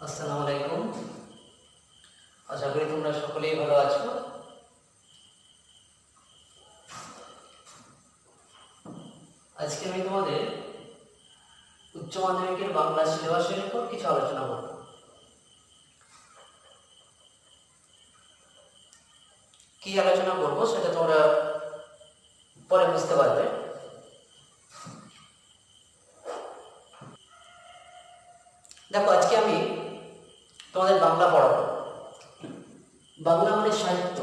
আসসালামু আলাইকুম। আশা করি তোমরা সকলেই ভালো আছো। আজকে আমি তোমাদের উচ্চ মাধ্যমিকের বাংলা সিলেবাসের উপর কিছু আলোচনা করব। কি আলোচনা করব সেটা তোমরা পরে বুঝতে পারবে। দেখো, আজকে আমি তোমাদের বাংলা পড়াবো। বাংলা মানে সাহিত্য।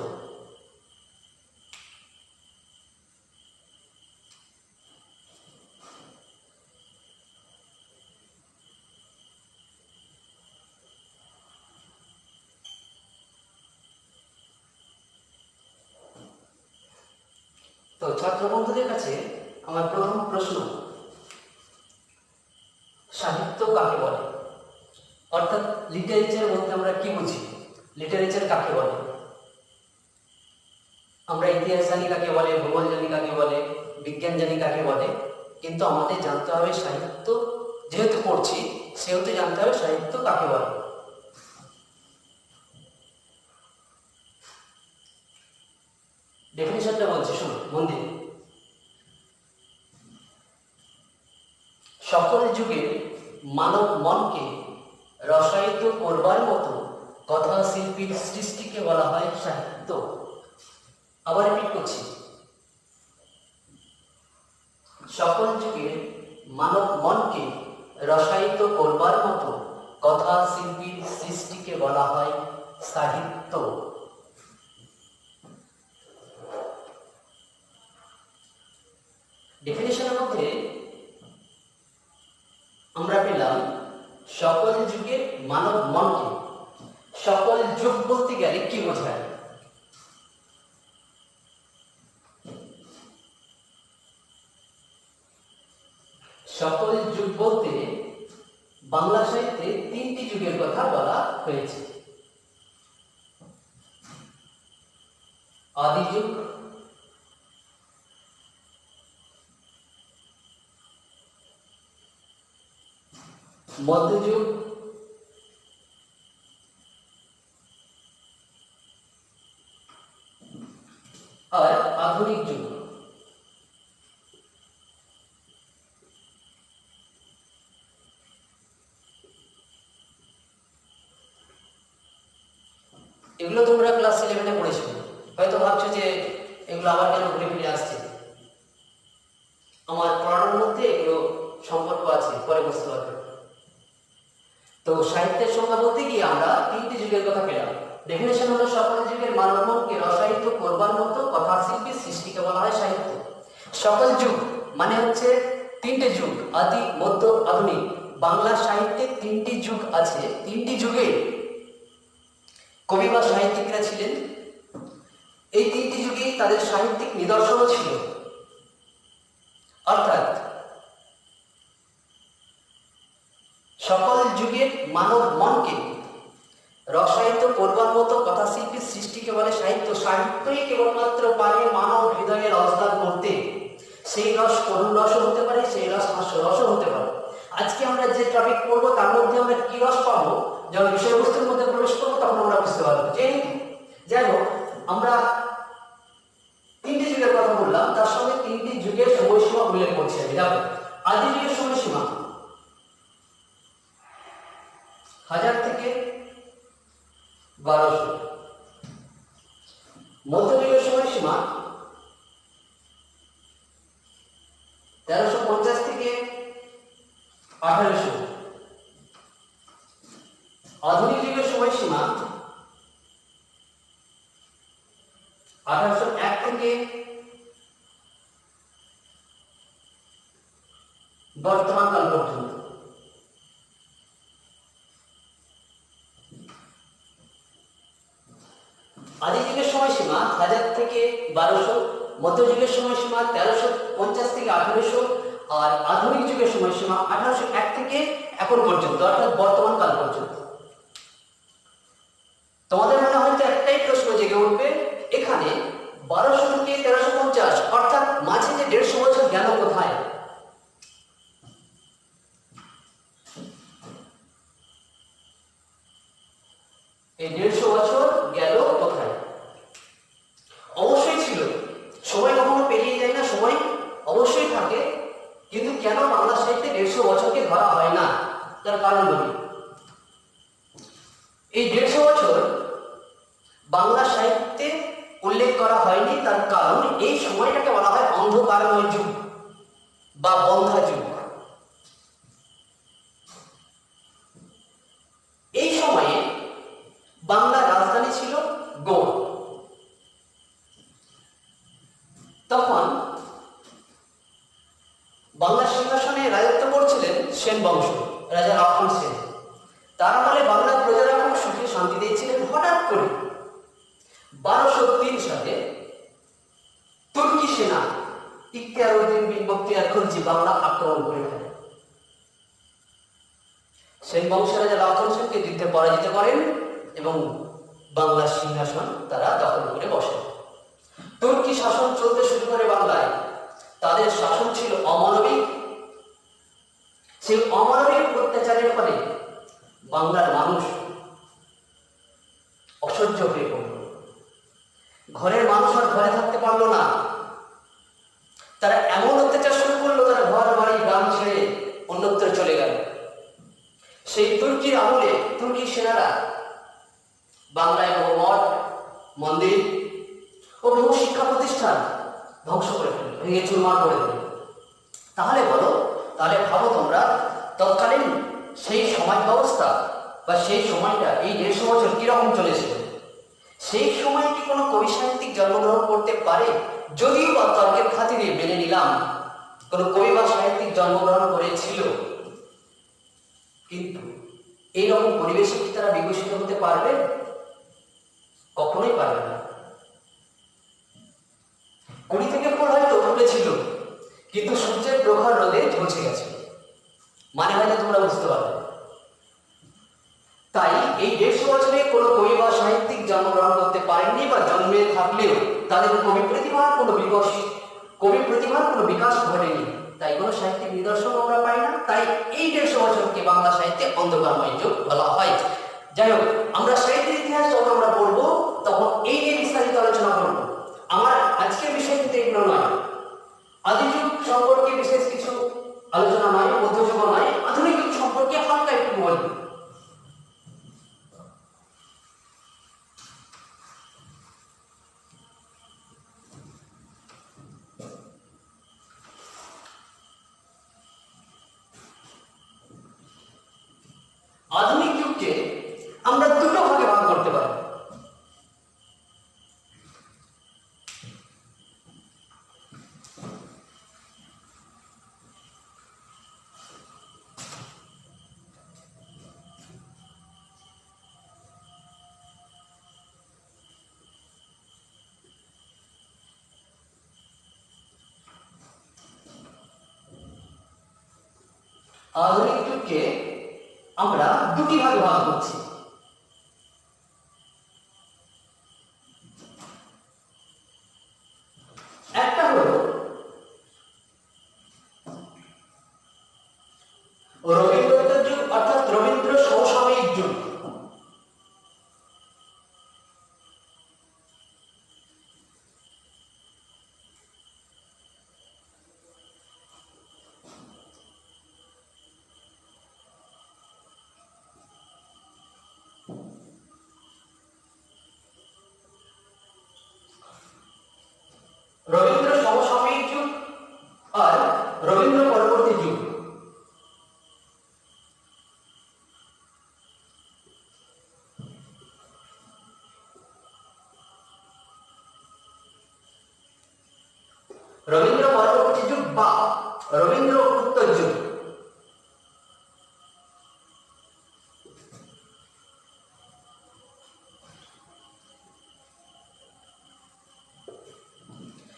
তো ছাত্র বন্ধুদের কাছে আমার প্রথম প্রশ্ন, সাহিত্য কাকে বলে? অর্থাৎ লিটারেচার বলতে আমরা কি বুঝি? লিটারেচার কাকে বলে? আমরা ইতিহাস জানি কাকে বলে, ভূগোল জানি কাকে বলে, বিজ্ঞান জানি কাকে বলে, কিন্তু আমাদের জানতে হবে সাহিত্য যেহেতু পড়ছি সেহেতু জানতে হবে সাহিত্য কাকে বলে। ডেফিনিশনটা বলছি, শোনো মন দিয়ে। সকল যুগে মানব মনকে রসায়িত করবার মতো কথা শিল্পীর সৃষ্টিকে বলা হয় সাহিত্য। আবার রিপিট করছি, সকল যুগে মানব মনকে রসায়িত করবার মতো কথা শিল্পীর সৃষ্টিকে বলা হয় সাহিত্য। ডেফিনিশনের মধ্যে আমরা পেলাম সকল যুগে মানব মনকে। সকল যুগ বলতে গেলে কি বোঝায়? সকল যুগ বলতে বাংলা সাহিত্যে তিনটি যুগের কথা বলা হয়েছে। আদি যুগ, মধ্যযুগ, আর আধুনিক যুগ। এগুলো তোমরা ক্লাস 11-এ পড়েছো। হয়তো ভাবছো যে এগুলো আবার কেন ঘুরে ফিরে আসছে। আমার পড়ানোর মধ্যে এগুলো সম্পর্ক আছে, পরে বুঝতে পারবে। তো সাহিত্যের সংজ্ঞা বলতে গিয়ে আমরা তিনটি যুগের কথা পেলাম। ডেফিনেশন হলো সকল যুগের মানব মনকে রসায়িত করবার মতো কথা শিল্পীর সৃষ্টিকে বলা হয় সাহিত্য। সকল যুগ মানে হচ্ছে তিনটে যুগ, আদি, মধ্য, আধুনিক। বাংলা সাহিত্যে তিনটি যুগ আছে। তিনটি যুগে কবি বা সাহিত্যিকরা ছিলেন। এই তিনটি যুগেই তাদের সাহিত্যিক নিদর্শনও ছিল। অর্থাৎ সকল যুগের মানব মনকে রসায়িত করবার মতো কথা শিল্পীর সৃষ্টিকে বলে সাহিত্য। সাহিত্যই কেবলমাত্র পারে মানব হৃদয়ে রসদান করতে। সেই রস করুণ রসও হতে পারে, সেই রস হাস্য রসও হতে পারে। আজকে আমরা যে টপিক পড়বো তার মধ্যে আমরা কি রস পাবো, যখন বিষয়বস্তুর মধ্যে প্রবেশ করবো তখন আমরা বুঝতে পারবো। যাই হোক, আমরা তিনটি যুগের কথা বললাম, তার সঙ্গে তিনটি যুগের সময়সীমা উল্লেখ করছি আমি। দেখো, আদি যুগের সময়সীমা 1000 থেকে 1200। মধ্যযুগের সময়সীমা 1350 থেকে 1800। আধুনিক যুগের সময়সীমা 1801 থেকে বর্তমান কাল পর্যন্ত। আদি যুগের সময়সীমা 1000 থেকে 1200, মধ্যযুগের সময়সীমা 1350 থেকে 1800, আর আধুনিক যুগের সময়সীমা 1801 থেকে এখন পর্যন্ত, অর্থাৎ বর্তমান কাল পর্যন্ত। তোমাদের মনে হয়তো একটাই প্রশ্ন জেগে উঠবে, এখানে 1200 থেকে 1350 অর্থাৎ মাঝে যে 150 বছর গেল কোথায়? বাংলা সাহিত্যে 150 বছরকে ধরা হয় না? তার কারণ বলি। এই 150 বছর বাংলা সাহিত্যে উল্লেখ করা হয়নি, তার কারণ এই সময়টাকে বলা হয় অন্ধকারময় যুগ বা বন্ধা যুগ। এই সময়ে বাংলার রাজধানী ছিল গৌড়। তখন বাংলা সিংহাসনে রাজত্ব করছিলেন সেন বংশ, রাজা লক্ষণ সেন। তার আমলে বাংলার প্রজারা খুব সুখে শান্তিতেই ছিলেন। হঠাৎ করে 1203 সালে তুর্কি সেনা ইখতিয়ারউদ্দিন বিন বখতিয়ার খলজি বাংলা আক্রমণ করে ফেলে। সেন বংশের রাজা লক্ষণ সেনকে যুদ্ধে পরাজিত করেন এবং বাংলার সিংহাসন তারা দখল করে বসেন। তুর্কি শাসন চলতে শুরু করে বাংলায়। তাদের শাসন ছিল অমানবিক। সেই অমানবিক অত্যাচারের ফলে বাংলার মানুষ অসহ্য হয়ে পড়ল। ঘরের মানুষ আর ঘরে থাকতে পারলো না। তারা এমন অত্যাচার শুরু করলো, তারা ঘর বাড়ি গ্রাম ছেড়ে অন্যত্র চলে গেল। সেই তুর্কির আমলে তুর্কি সেনারা বাংলায় বহু মঠ, মন্দির ও বহু শিক্ষা প্রতিষ্ঠান ধ্বংস করে ফেলল, ভেঙে চুরমার করে দিল। তাহলে ভাবো তোমরা, তৎকালীন সেই সমাজ ব্যবস্থা বা সেই সময়টা, এই 150 বছর কিরকম চলেছিল? সেই সময় কি কোনো কবি সাহিত্যিক জন্মগ্রহণ করতে পারে? যদিও বা তর্কের খাতিরে মেনে নিলাম কোনো কবি বা সাহিত্যিক জন্মগ্রহণ করেছিল, কিন্তু এইরকম পরিবেশে কি তারা বিকশিত হতে পারবে? কখনোই পারবে না। 20 থেকে ফুল হয়তো ফুটেছিল, কিন্তু সূর্যের প্রখর রোদে ঝলসে গেছে। মানে হয়তো তোমরা বুঝতে পারবে। তাই এই 150 বছরে কোনো কবি বা সাহিত্যিক জন্মগ্রহণ করতে পারেননি, বা জন্মে থাকলেও তাদের কবি প্রতিভার কোনো বিকাশ ঘটেনি। তাই কোনো সাহিত্যিক নিদর্শন আমরা পাই না। তাই এই 150 বছরকে বাংলা সাহিত্যে অন্ধকারময় যুগ বলা হয়। যাই হোক, আমরা সাহিত্যের ইতিহাস যখন আমরা পড়বো তখন এই নিয়ে বিস্তারিত আলোচনা করবো। আমার আজকের বিষয় কিন্তু এগুলো নয়। আদিযুগ সম্পর্কে বিশেষ কিছু আলোচনা নয়, মধ্যযুগ নয়, আধুনিক যুগ সম্পর্কে হালকা একটু বলবো। আধুনিক যুগকে আমরা দুটো ভাগে ভাগ করতে পারি। আধুনিক যুগকে আমরা দুটি ভাগে ভাগ করছি। একটা হলো রবীন্দ্র যুগ, অর্থাৎ রবীন্দ্র সমসাময়িক যুগ। রবীন্দ্র সমসাময়িক যুগ আর রবীন্দ্র পরবর্তী যুগ। রবীন্দ্র পরবর্তী যুগ বা রবীন্দ্র উত্তর যুগ।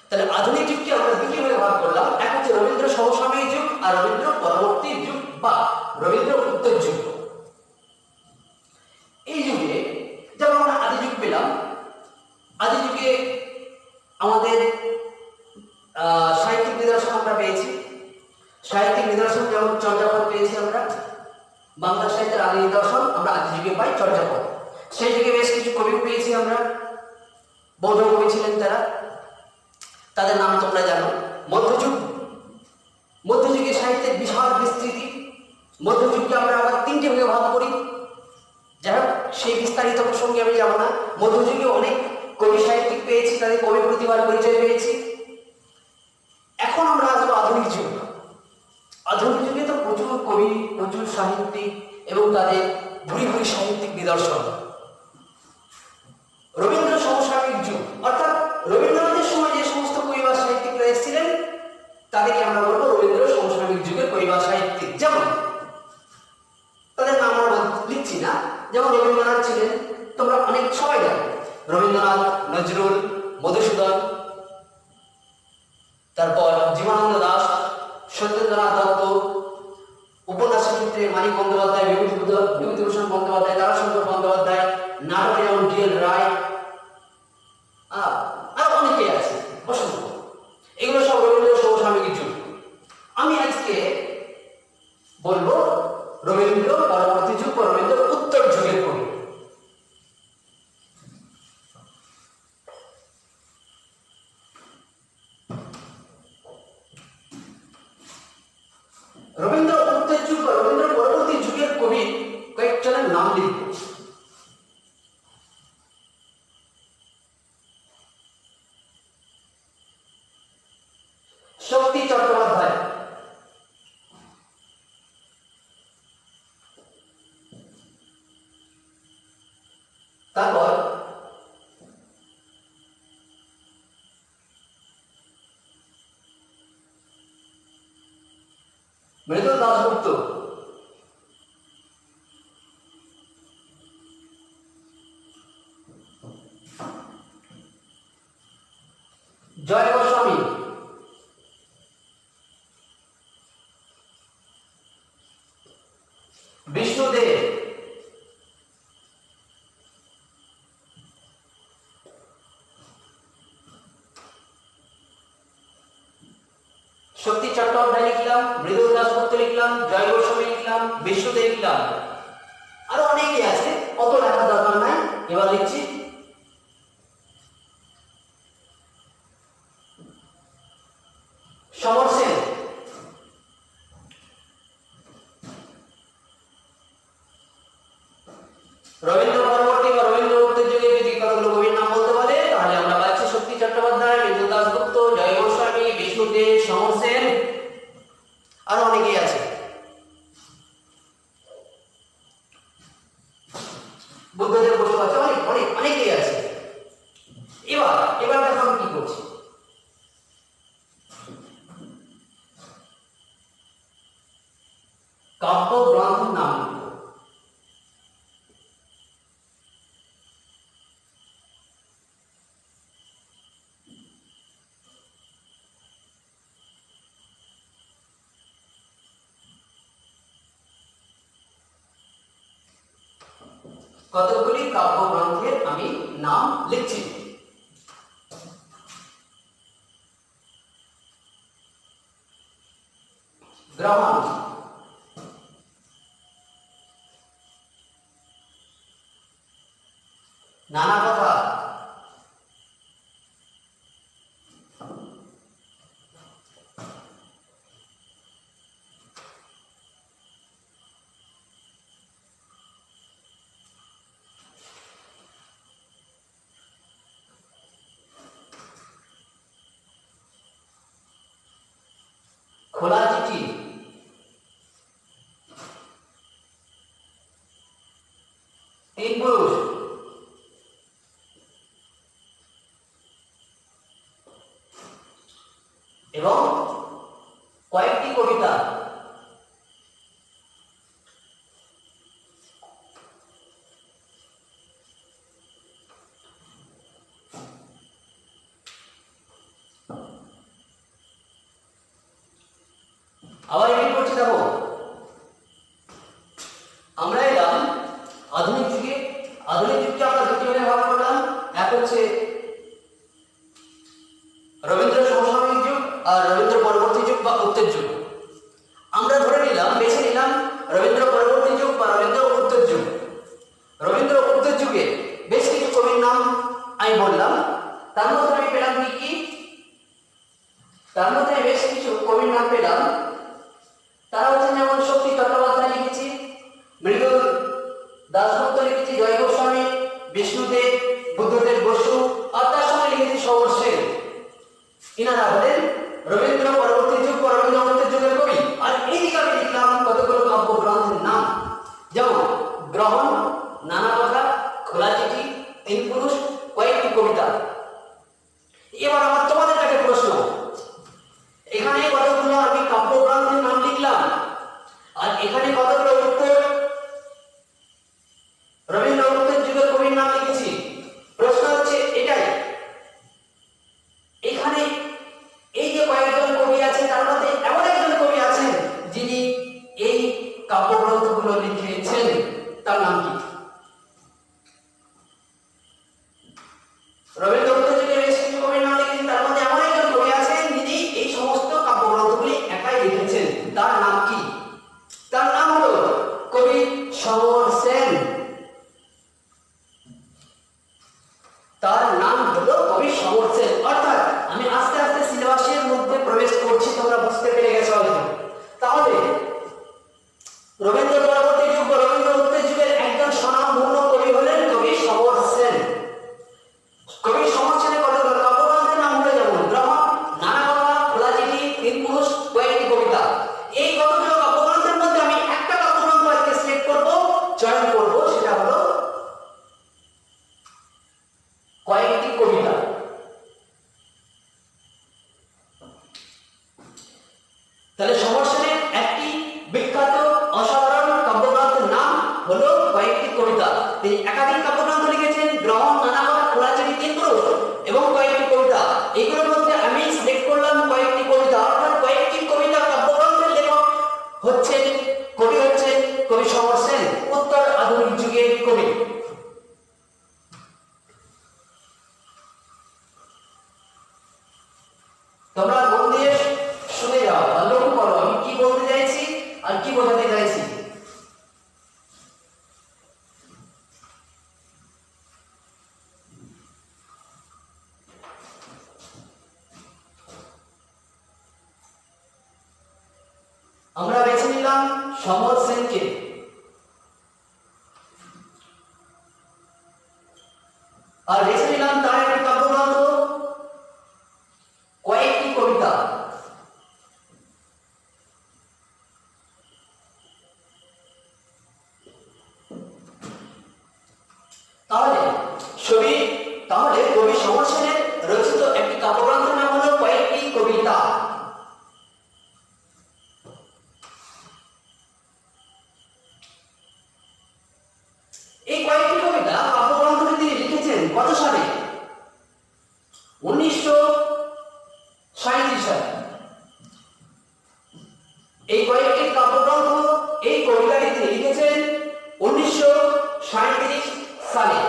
তাহলে আধুনিক যুগকে আমরা দুটি ভাগে ভাগ করলাম। এক হচ্ছে রবীন্দ্র সমসাময়িক যুগ আর রবীন্দ্র পরবর্তী যুগ বা রবীন্দ্র উত্তর যুগ। এই যুগে যেমন আমরা আদি যুগ পেলাম, আদি যুগে আমাদের সাহিত্যিক নিদর্শন আমরা পেয়েছি। সাহিত্যিক নিদর্শন যেমন চর্যাপদ পেয়েছি আমরা। বাংলা সাহিত্যের আদি নিদর্শন আমরা আদি যুগে পাই চর্যাপদ। সেই যুগে বেশ কিছু কবি পেয়েছি আমরা। বৌদ্ধ কবি ছিলেন তারা, তাদের নাম তোমরা জানো। মধ্যযুগের সাহিত্যের বিশাল বিস্তৃতি। মধ্যযুগকে আমরা আবার তিনটে ভাগে ভাগ করি। যাই হোক, সেই বিস্তারিত প্রসঙ্গে আমি যাব না। মধ্যযুগে অনেক কবি সাহিত্যিক পেয়েছি, তাদের কবি প্রতিভার পরিচয় পেয়েছি। এখন আমরা আসবো আধুনিক যুগ। আধুনিক যুগে তো প্রচুর কবি, প্রচুর সাহিত্যিক এবং তাদের ভুরি ভুরি সাহিত্যিক নিদর্শন। রবীন্দ্র সমসাময়িক যুগ, অর্থাৎ রবীন্দ্রনাথের সময় যে সমস্ত কবি বা সাহিত্যিকরা এসেছিলেন তাদেরকে আমরা বলবো রবীন্দ্র সমসাময়িক যুগের কবি বা সাহিত্যিক। যেমন তাদের নাম আমরা লিখছি না, যেমন রবীন্দ্রনাথ ছিলেন, তোমরা অনেক সবাই জানো, রবীন্দ্রনাথ, নজরুল, মধুসূদন, তারপর জীবনানন্দ দাশ, সত্যেন্দ্রনাথ দত্ত, উপন্যাসের ক্ষেত্রে মানিক বন্দ্যোপাধ্যায়, বিভূতিভূষণ বন্দ্যোপাধ্যায়, তারাশঙ্কর বন্দ্যোপাধ্যায়, নাটকে যেমন ডি.এল. রায়, আর অনেকেই আছে, অসংখ্য। এগুলো সব রবীন্দ্র সমসাময়িক যুগ। আমি আজকে বলবো রবীন্দ্র পরবর্তী যুগ বা রবীন্দ্র উত্তর যুগের কবি। রবীন্দ্র উত্তর যুগ বা রবীন্দ্র পরবর্তী যুগের কবি কয়েকজনের নাম লিখব। শক্তি চট্টোপাধ্যায়, তারপর মৃদুল দাশগুপ্ত, জয় গোস্বামী, বিষ্ণুদেব, শক্তি চট্টোপাধ্যায় লিখলাম, মৃদুল দাশগুপ্ত লিখলাম, জয় গোস্বামী লিখলাম, বিষ্ণুদেব লিখলাম, আরো অনেকেই আছে, অত লেখার দরকার নাই। এবার লিখছি সমর সেন, রবীন্দ্র পরবর্তী বা রবীন্দ্র উত্তর যুগে যদি কতগুলো কবির নাম বলতে বলে তাহলে আমরা পাচ্ছি শক্তি চট্টোপাধ্যায়, মৃদুল দাশগুপ্ত, জয় গোস্বামী, বিষ্ণুদেব, সমর সেন, আরো অনেকেই আছে। বুদ্ধদেব বসু আছে, অনেকেই আছে। এবার দেখো আমি কি করছি। কাব্য গ্রন্থের নাম লিখব। কতগুলি কাব্যগ্রন্থের আমি নাম লিখছি। গ্রহণ, নানা কথা, খোলা চিঠি, তিন পুরুষ, এবং কয়েকটি কবিতা। আবার রিপিট করছি, দেখো আমরা এলাম আধুনিক যুগে। আধুনিক যুগকে আমরা দুটি ভাগে ভাগ করলাম, এক হচ্ছে রবীন্দ্র সমসাময়িক যুগ আর রবীন্দ্র পরবর্তী যুগ বা উত্তর যুগ। আমরা ধরে নিলাম, বেছে নিলাম রবীন্দ্র পরবর্তী যুগ বা রবীন্দ্র উত্তর যুগ। রবীন্দ্র উত্তর যুগে বেশ কিছু কবির নাম আমি বললাম, তার মধ্যে আমি পেলাম কি? তার মধ্যে বেশ কিছু কবির নাম পেলাম এখানে কতগুলো উত্তর? রবীন্দ্র উত্তর যুগের কবির নাম লিখেছি। প্রশ্ন হচ্ছে এটাই, এখানে এই যে কয়েকজন কবি আছে তার মধ্যে এমন একজন কবি আছেন যিনি এই কাব্যগ্রন্থগুলো লিখেছেন, তার নাম কি? রবীন্দ্র উত্তর যুগের বেশ কিছু কবির নাম লিখেছি, তার মধ্যে এমন একজন কবি আছেন যিনি এই সমস্ত কাব্যগ্রন্থগুলি একাই লিখেছেন, তার নাম কি? তার নাম হলো কবি সমর সেন। তার নাম হলো কবি সমর সেন। অর্থাৎ আমি আস্তে আস্তে সিলেবাসের মধ্যে প্রবেশ করছি, তোমরা বুঝতে পেরে গেছো হয়তো। তাহলে রবীন্দ্র পরবর্তী যুগ, রবীন্দ্র উত্তর যুগের একজন স্বনামধন্য কবি হলেন কবি সমর সেন। কবি সমর সেনের কতগুলো কাব্যগ্রন্থের নাম হলো যেমন গ্রহণ, নানা কথা, খোলা চিঠি, তিন পুরুষ, কয়েকটি কবিতা। এই কতগুলো কাব্যগ্রন্থের মধ্যে আমি একটা কাব্যগ্রন্থ আজকে সিলেক্ট করব, চয়ন করব, সেটা হলো কয়েকটি কবিতা। তাহলে সমর সেনের একটি বিখ্যাত অসাধারণ কাব্যগ্রন্থের নাম হলো কয়েকটি কবিতা। তিনি একাধিক কাব্যগ্রন্থ লিখেছেন, গ্রহণ, নানা কথা, খোলা চিঠি, তিন পুরুষ এবং কয়েকটি কবিতা। এইগুলোর মধ্যে আমি সিলেক্ট করলাম কয়েকটি কবিতা। অর্থাৎ কয়েকটি কবিতা কাব্যগ্রন্থের লেখক হচ্ছেন কবি সমর সেন, উত্তর আধুনিক যুগের কবি। তোমরা মন দিয়ে শুনে যাও, লক্ষ্য করো আমি কি বলতে চাইছি আর কি বোঝাতে চাইছি। আমরা বেছে নিলাম সমর সেনকে। আর বেছে নিলাম তার একটি কাব্যগ্রন্থ, কয়েকটি কবিতা। তাহলে কবি সমর সেনের রচিত একটি কাব্যগ্রন্থের নাম হলো কয়েকটি কবিতা। এই কয়েকটি কবিতা কাব্যগ্রন্থটি তিনি লিখেছেন কত সালে? 1937 সালে। এই কয়েকটি কাব্যগ্রন্থ, এই কবিতাটি তিনি লিখেছেন 1937 সালে।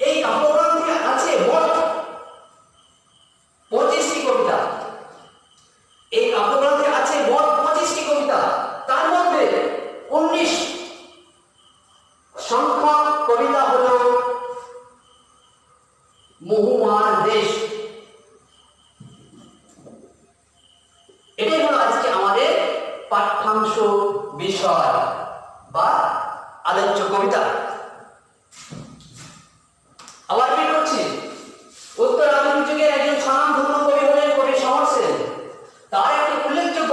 এই কাব্যগ্রন্থে আছে মোট 25টি কবিতা। এই কাব্যগ্রন্থে আছে মোট 25টি কবিতা। তার মধ্যে 19 সংখ্যক কবিতা হলো মহুয়ার দেশ। এটাই হলো আজকে আমাদের পাঠ্যাংশ বিষয় বা আলোচ্য কবিতা। আবার কি করছি, উত্তর আধুনিক যুগের একজন স্বনামধন্য কবি হলেন কবি সমর সেন। তার একটি উল্লেখযোগ্য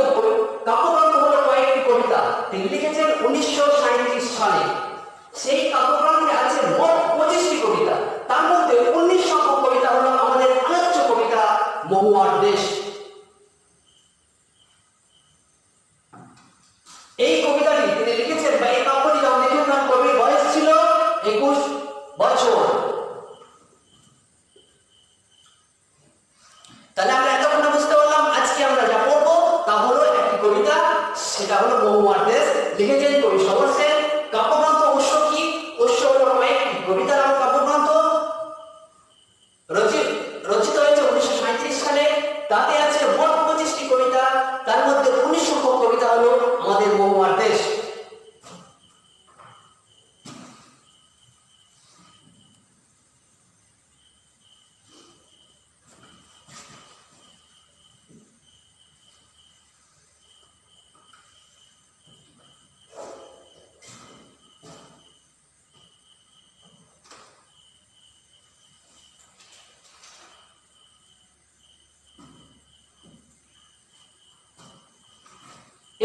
কাব্যগ্রন্থ হলো কয়েকটি কবিতা। তিনি লিখেছেন 1937 সালে। সেই কাব্যগ্রন্থে আছে মোট 25টি কবিতা। তার মধ্যে 19 সংখ্যক কবিতা হলো আমাদের আলোচ্য কবিতা মহুয়ার দেশ। এই কবিতাটি তিনি লিখেছেন বা এই কাব্যটি যখন লিখেছেন কবির বয়স ছিল 21 বছর। তাহলে আমরা এতক্ষণ বুঝতে পারলাম আজকে আমরা যা পড়বো তা হলো একটি কবিতা, সেটা হলো মহুয়ার দেশ, লিখেছেন কবি সমর সেন। কাব্যগ্রন্থ উৎস কি? উৎস হলো কয়েকটি কবিতার কাব্যগ্রন্থ, রচিত হয়েছে 1937 সালে। তাতে আছে মোট 25টি কবিতা। তার মধ্যে 19 সংখ্যক কবিতা হলো আমাদের মহুয়ার দেশ।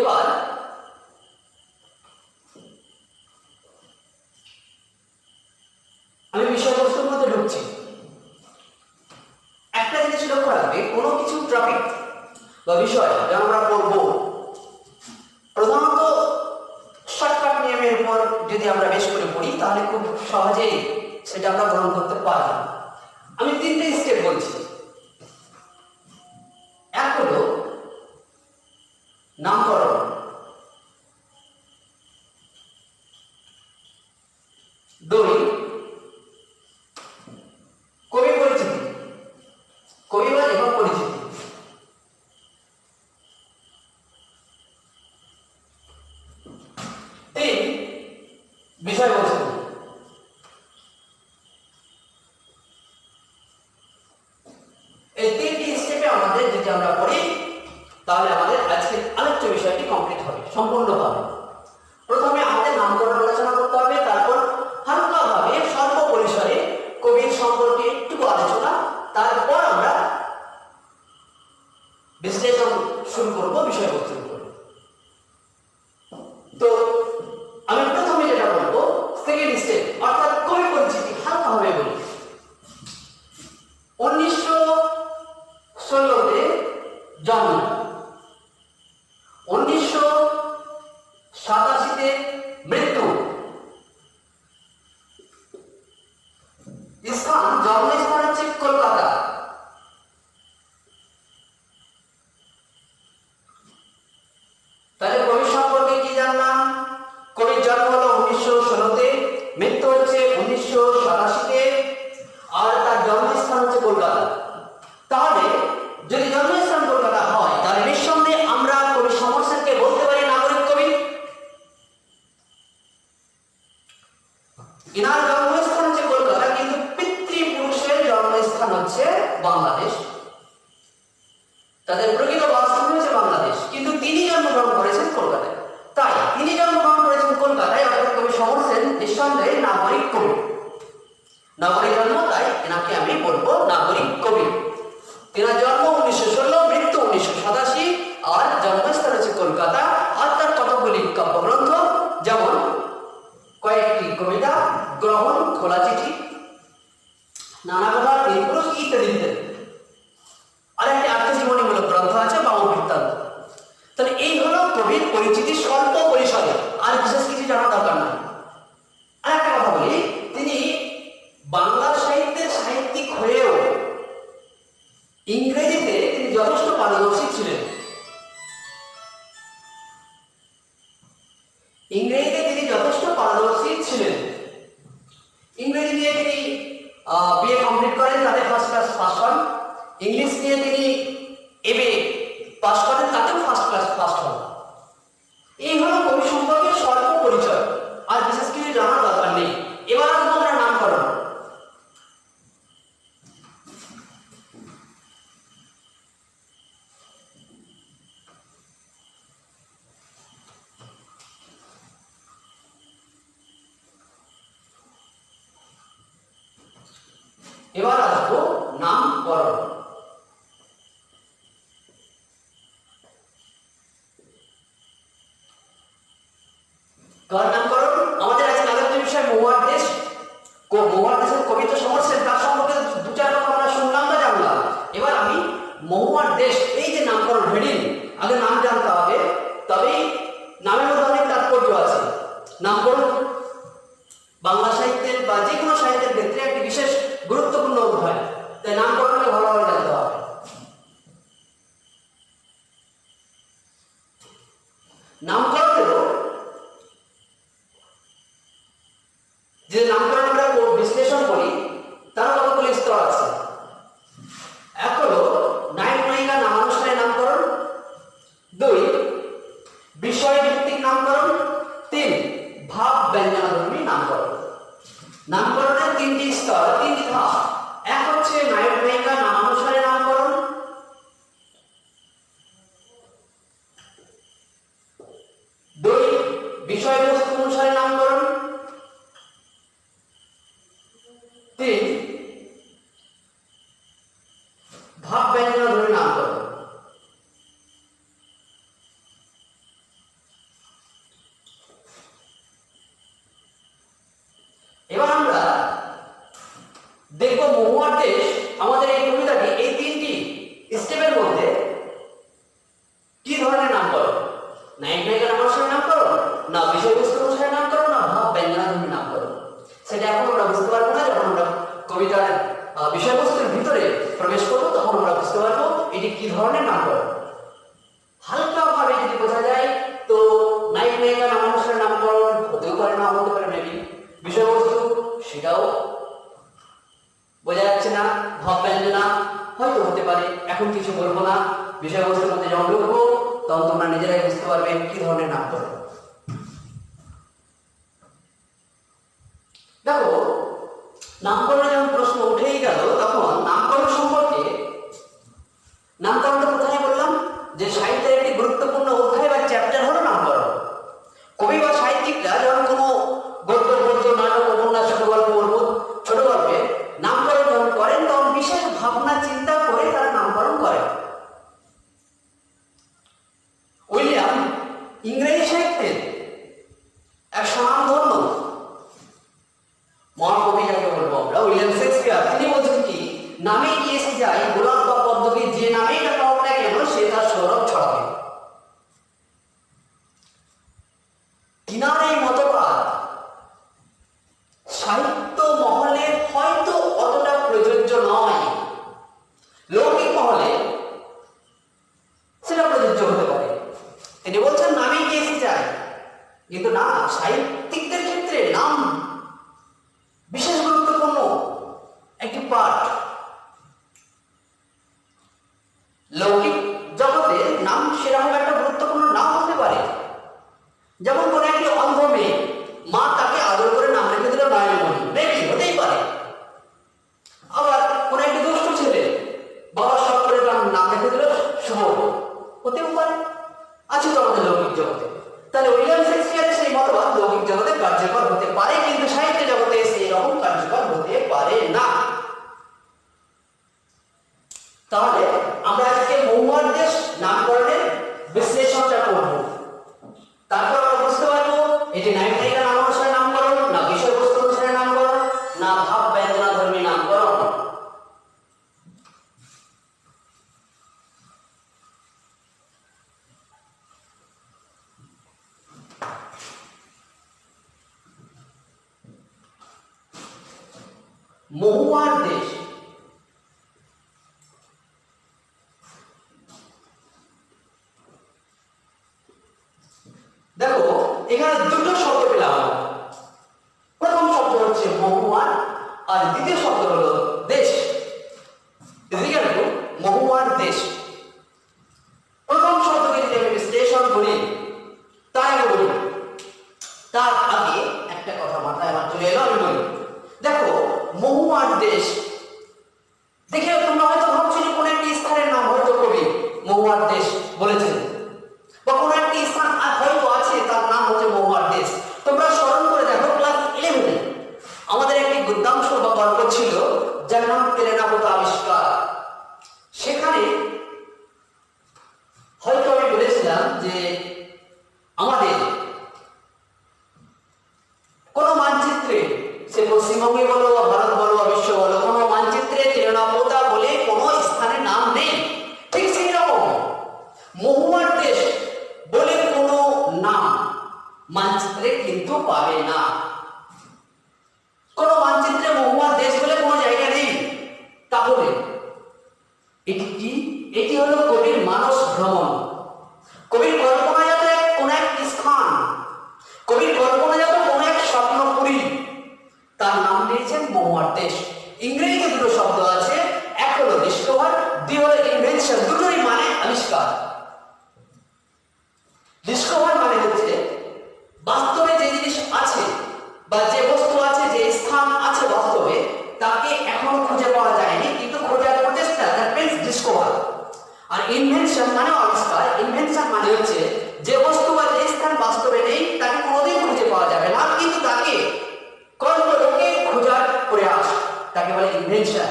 এবার আমি বিষয়বস্তুর মধ্যে ঢুকছি। একটা জিনিস লক্ষ্য রাখবে, কোনো কিছু টপিক বা বিষয় যা আমরা পড়বো প্রধানত যদি আমরা বেশ করে পড়ি তাহলে খুব সহজেই সেটা আমরা গ্রহণ করতে পারব। আমি তিনটে স্টেপ বলছি। এক হলো নামকরণ, দুই কবি পরিচিতি, কবি বা লেখক পরিচিতি, তিন বিষয়বস্তু। এই তিনটি স্টেপে আমাদের যদি আমরা পড়ি তাহলে আমাদের আজকের আলোচ্য বিষয়টি কমপ্লিট হবে, সম্পূর্ণ হবে। প্রথমে আমাদের নামকরণ আলোচনা করতে হবে, তারপর হালকাভাবে স্বল্প পরিসরে কবির সম্পর্কে একটু আলোচনা, তারপর আমরা বিশ্লেষণ শুরু করব বিষয়বস্তুর উপরে। তো আমি প্রথমে যেটা বলবো সেকেন্ড স্টেপ অর্থাৎ কবি পরিচিতি, হালকাভাবে বলি। 1916-তে জন্ম, 1987-তে মৃত্যু, জন্মস্থান হচ্ছে কলকাতা। তাহলে কবি সম্পর্কে কি জানলাম? কবির জন্ম হলো 1916-তে, মৃত্যু হচ্ছে 1987-তে, আর তার জন্মস্থান হচ্ছে কলকাতা। তাহলে যদি জন্মস্থান কলকাতা হয় তাহলে নিঃসন্দেহে আমরা কবি সমর সেনকে বলতে পারি নাগরিক কবি। ইনার জন্মস্থান হচ্ছে কলকাতা, কিন্তু পিতৃপুরুষের জন্মস্থান হচ্ছে বাংলাদেশ। তাদের প্রকৃত বাসস্থান হচ্ছে বাংলাদেশ, কিন্তু তিনি জন্মগ্রহণ করেছেন কলকাতায়। তাই তিনি জন্মগ্রহণ করেছেন কলকাতায়, অর্থাৎ কবি সমর সেন নিঃসন্দেহে নাগরিক কবি। নাগরিক জন্ম, তাই এনাকে আমি বলবো নাগরিক কবি। এনার জন্ম 1916, মৃত্যু 1987, আর জন্মস্থান হচ্ছে কলকাতা। আর তার কতগুলি কাব্যগ্রন্থ, যেমন কয়েকটি কবিতা, গ্রহণ, খোলা চিঠি, নানা কথা, বীরপুরুষ ইত্যাদি ইত্যাদি। আর একটি আত্মজীবনীমূলক গ্রন্থ আছে বাবু বৃত্তান্ত। তাহলে এই হলো কবির পরিচিতি স্বল্প পরিসরে, আর বিশেষ কিছু জানা দরকার নাই। আর একটা কথা বলি, তিনি বাংলা সাহিত্যের সাহিত্যিক হয়েও ইংরেজিতে তিনি যথেষ্ট পারদর্শী ছিলেন। ইংরেজিতে তিনি যথেষ্ট পারদর্শী ছিলেন। ইংরেজি নিয়ে তিনি বিএ কমপ্লিট করেন, তাতে ফার্স্ট ক্লাস পাস হন। ইংলিশ নিয়ে তিনি এমএ পাস করেন, তাতেও ফার্স্ট ক্লাস পাস হন। এই হলো কবি সম্পর্কে স্বল্প পরিচয়, আর বিশেষ কিছু জানার দরকার নেই। এবার আসবো আমরা নামকরণ। এবার আসবো নামকরণ। কার নামকরণ? আমাদের আজকে আলোচ্য বিষয় মহুয়ার দেশ। মহুয়ার দেশের কবি তো সমর সেন, তার সম্পর্কে দু চার কথা আমরা শুনলাম বা জানলাম। এবার আমি মহুয়ার দেশ, এই যে নামকরণ হেডিং, আগে নাম জানতে হবে, তবেই নামের মধ্যে অনেক তাৎপর্য আছে। নামকরণ বাংলা সাহিত্যের বা যে কোনো সাহিত্যের ক্ষেত্রে একটি বিশেষ গুরুত্বপূর্ণ অধ্যায়, তাই নামকরণকে ভালোভাবে জানতে হবে। নামকরণেরও যে নামকরণ আমরা বিশ্লেষণ করি তার কতগুলি স্তর আছে। এক হলো নায়ক নায়িকা নামানুসারে নামকরণ, দুই বিষয় ভিত্তিক নামকরণ, তিন ভাব ব্যঞ্জনাধর্মী নামকরণ। নামকরণের তিনটি স্তর, তিনটি ধাপ। এক হচ্ছে নায়ক নায়িকা নামানুসারে নামকরণ, দুই বিষয়বস্তু অনুসারে নামকরণ, তিন ভাব ব্যঞ্জনাধর্মী নামকরণ। এবার আমরা দেখব মহুয়ার দেশ, আমাদের এই কবিতাটি এই তিনটি স্টেপের মধ্যে কি ধরনের নামকরণ। নায়ক নায়িকা নামানুসারে নামকরণ, না বিষয়বস্তু অনুসারে নামকরণ, না ভাব ব্যঞ্জনাধর্মী হতে পারে। এখন কিছু বলবো না, বিষয়বস্তুর মধ্যে যখন ঢুকবো তখন তোমরা নিজেরাই বুঝতে পারবে কি ধরনের নামকরণ। দেখো, নামকরণে যখন প্রশ্ন উঠেই গেল তখন নামকরণ সম্পর্কে, নামকরণটা কোথায় বললাম যে সাহিত্যের একটি গুরুত্বপূর্ণ অধ্যায় বা চ্যাপ্টার হলো নামকরণ। কবি বা সাহিত্যিকরা যখন কোনো গদ্য পদ্য নাটক উপন্যাস ছোট গল্পে নামকরণ যখন করেন তখন বিশেষ ভাবনা চিন্তা করে তারা নামকরণ করেন। উইলিয়াম ইংরেজি সাহিত্যের এক স্বনামধন্য মহাকবি যাকে বলবো আমরা, উইলিয়াম শেক্সপিয়ার, তিনি বলছেন কি, নামে কি এসে যায় গোলাপ বা পদ্মকে, যে নামেই ডাকা হোক না কেন সে তার সৌরভ ছড়াবে। তিনার এই মতবাদ সাহিত্য মহলে হয়তো অতটা প্রযোজ্য নয়, লৌকিক মহলে সেটা প্রযোজ্য হতে পারে। তিনি বলছেন নামেই কি এসে যায়, কিন্তু না, সাহিত্যিকদের ক্ষেত্রে নাম বিশেষ গুরুত্বপূর্ণ একটি পাঠ। লৌকিক জগতে নাম সেরকম একটা গুরুত্বপূর্ণ নাম হতে পারে। যেমন কোন একটি অন্ধ মেয়ে, মা তাকে আদর করে নাম রেখে দিল নয়নমণি, মেবি হতেই পারে। আবার কোন একটি দুষ্ট ছেলে, বাবা শখ করে নাম রেখে দিল শুভ, হতেও পারে, আছে তো আমাদের লৌকিক জগতে। তাহলে উইলিয়াম শেক্সপিয়ারের সেই মতবাদ লৌকিক জগতে কার্যকর হতে পারে, কিন্তু সাহিত্য জগতে সেই রকম কার্যকর হতে পারে না। তাহলে আমরা আজকে মহুয়ার দেশ নামকরণের বিশ্লেষণটা করব। তারপর আমরা বুঝতে পারবো এটি নায়িকা নাম অনুসারে নামকরণ, না বিষয়বস্তু অনুসারে নামকরণ, না ভাব বেদনা ধর্মী নামকরণ। মহুয়ার দেশ, দেখো এখানে দুটো শব্দ পেলাম। প্রথম শব্দ হচ্ছে মহুয়ার, আর দ্বিতীয় শব্দ হলো দেশ। মহুয়ার দেশ, প্রথম শব্দকে যদি আমি বিশ্লেষণ করি, তাই বলি, তার আগে একটা কথা মাথায় আমার চলে এলো, আমি বলি। দেখো, মহুয়ার দেশ দেখে তোমরা হয়তো ভাবছিলে কোন একটি স্থানের নাম হয়তো কবি মহুয়ার দেশ বলেছেন, বা কোন একটি স্থান হয়তো আছে তার নাম হচ্ছে মহুয়ার দেশ। তোমরা স্মরণ করে দেখো, ক্লাস 11 আমাদের একটি গদ্যাংশ বা গল্প ছিল যার নাম তেলেনাপোতা আবিষ্কার। সেখানে হয়তো আমি বলেছিলাম যে আমাদের কোন মানচিত্রে, সে পশ্চিমবঙ্গে বলো বা ভারত বলো বা বিশ্ব বলো, কোন মানচিত্রে তেলেনাপোতা বলে কোন স্থানের নাম নেই। ঠিক সেই রকম মহুয়ার দেশ বলে কোন নাম মানচিত্রে কিন্তু পাবে না। কোন মানচিত্রে মহুয়ার দেশ বলে কোন জায়গা নেই। তাহলে এটি কি? এটি হলো কবির মানস ভ্রমণ। কবির কল্পনাজাত কোন এক স্থান, কবির কল্পনাজাত কোন এক স্বপ্নপুরী, তার নাম দিয়েছেন মহুয়ার দেশ। ইংরেজিতে দুটো শব্দ আছে, এক হলো ডিসকভার, দুই হলো ইনভেনশন। দুটোই মানে আবিষ্কার। ডিসকভার মানে হচ্ছে বাস্তবে যে জিনিস আছে বা যে বস্তু আছে, যে স্থান আছে বাস্তবে, তাকে এখনো খুঁজে পাওয়া যায়নি, কিন্তু খোঁজার প্রচেষ্টা, দ্যাট মিন্স ডিসকভার। আর ইনভেনশন মানে আবিষ্কার। ইনভেনশন মানে হচ্ছে যে বস্তু বা যে স্থান বাস্তবে নেই, তাকে কোনোদিন খুঁজে পাওয়া যাবে না, কিন্তু তাকে কল্পলোকে খোঁজার প্রয়াস, তাকে বলে ইনভেনশন।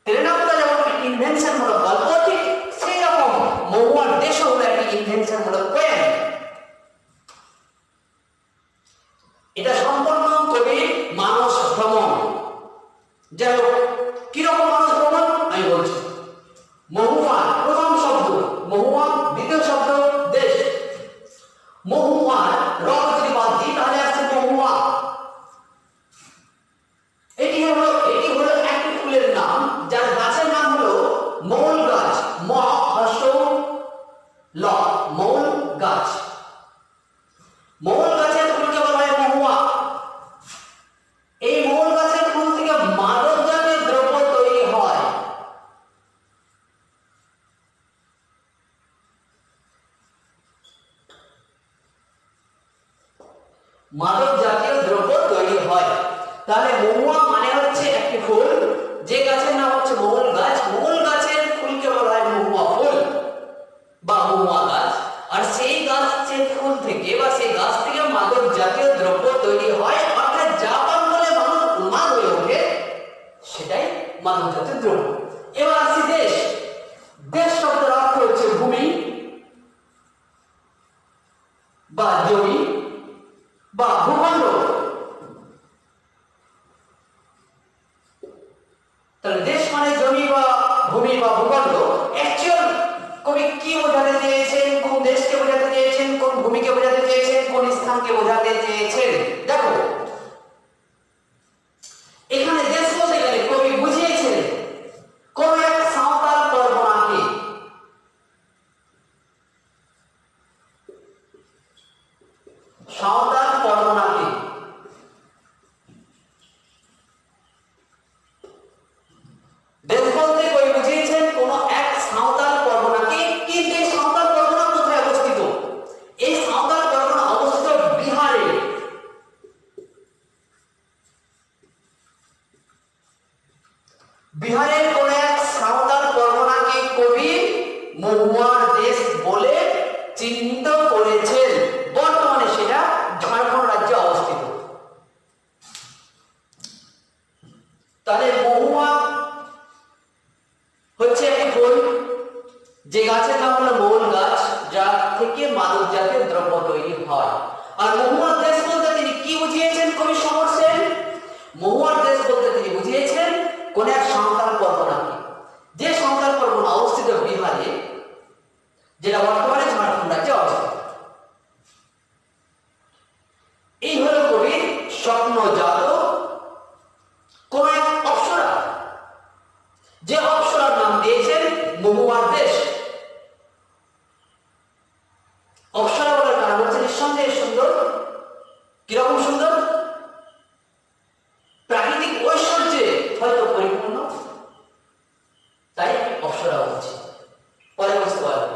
তেলেনাপোতা যেমন ইনভেনশন হলো গল্প, ঠিক সেই রকম মহুয়ার দেশও হলো একটি ইনভেনশন হলো পোয়েম। এটা সম্পূর্ণ কবির মানস ভ্রমণ। যাই হোক, কিরকম মানস ভ্রমণ আমি বলছি। মহুয়া প্রথম শব্দ মহুয়া, দ্বিতীয় শব্দ দেশ। মহুয়ার রক যদি বাদ দিই তাহলে আসছে মহুয়া। এটি হলো একটি ফুলের নাম, যার গাছের নাম হলো মৌল গাছ। ম হর্ষ ল, মৌল গাছ। মৌল গাছের ফুলকে বলা হয় মহুয়া। এই মৌল গাছের ফুল থেকে মাদক জাতীয় দ্রব্য তৈরি হয়। মাদক জাতীয় দ্রব্য তৈরি হয়। তাহলে মহুয়া মানে হচ্ছে একটি ফুল, যে গাছের নাম হচ্ছে মহুল গাছ। মহুল গাছের ফুলকে বলা হয় মহুয়া ফুল বা মহুয়া গাছ। আর সেই গাছের ফুল থেকে বা সেই গাছ থেকে মাদক জাতীয় দ্রব্য তৈরি হয়, অর্থাৎ যা পান বলে মানুষ উন্মাদ হয়ে ওঠে, সেটাই মাদক জাতীয় দ্রব্য। এবার আসি দেশ। দেশ শব্দের অর্থ হচ্ছে ভূমি বা জমি বা ভূখণ্ড। তাহলে দেশ মানে জমি বা ভূমি বা ভূখণ্ড। অ্যাকচুয়াল কবি কি বোঝাতে চেয়েছেন, কোন দেশকে বোঝাতে চেয়েছেন, কোন ভূমিকে বোঝাতে চেয়েছেন, কোন স্থানকে বোঝাতে চেয়েছেন? দেখো, এখানে দেশ বলতে গেলে কবি বুঝিয়েছেন কোন এক সাঁওতাল পরগনাকে। সাঁওতাল পরগনাকে দেশ বলতে কবি বুঝিয়েছেন কোন এক সাঁওতাল পরগনাকে। কিন্তু এই সাঁওতাল পরগনা কোথায় অবস্থিত? এই সাঁওতাল পরগনা অবস্থিত বিহারে। বিহারের কোন এক সাঁওতাল পরগনাকে কবি মহুয়ার দেশ বলে চিহ্নিত করেছেন। বর্তমানে সেটা ঝাড়খণ্ড রাজ্যে অবস্থিত। তাহলে মহুয়া হচ্ছে একটি ফুল, যে গাছের নাম হলো মহুল গাছ, যা থেকে মাদক জাতীয় দ্রব্য তৈরি হয়। আর মহুয়ার দেশ বলতে তিনি কি বুঝিয়েছেন কবি সমর সেন? মহুয়ার দেশ বলতে তিনি বুঝিয়েছেন কোন এক সাঁওতাল পরগনাকে, যে সাঁওতাল পরগনা অবস্থিত বিহারে, যেটা বর্তমানে ঝাড়খণ্ড রাজ্যে অবস্থিত। এই হলো কবির স্বপ্নজাত কোন এক অপ্সরা, যে অপ্সরার নাম দিয়েছেন মহুয়ার দেশ। অপ্সরা বলার কারণ হচ্ছে নিঃসন্দেহে সুন্দর। কিরকম সুন্দর? প্রাকৃতিক ঐশ্বর্যে হয়তো পরিপূর্ণ, তাই অপ্সরা হচ্ছে। পরে বুঝতে পারবে।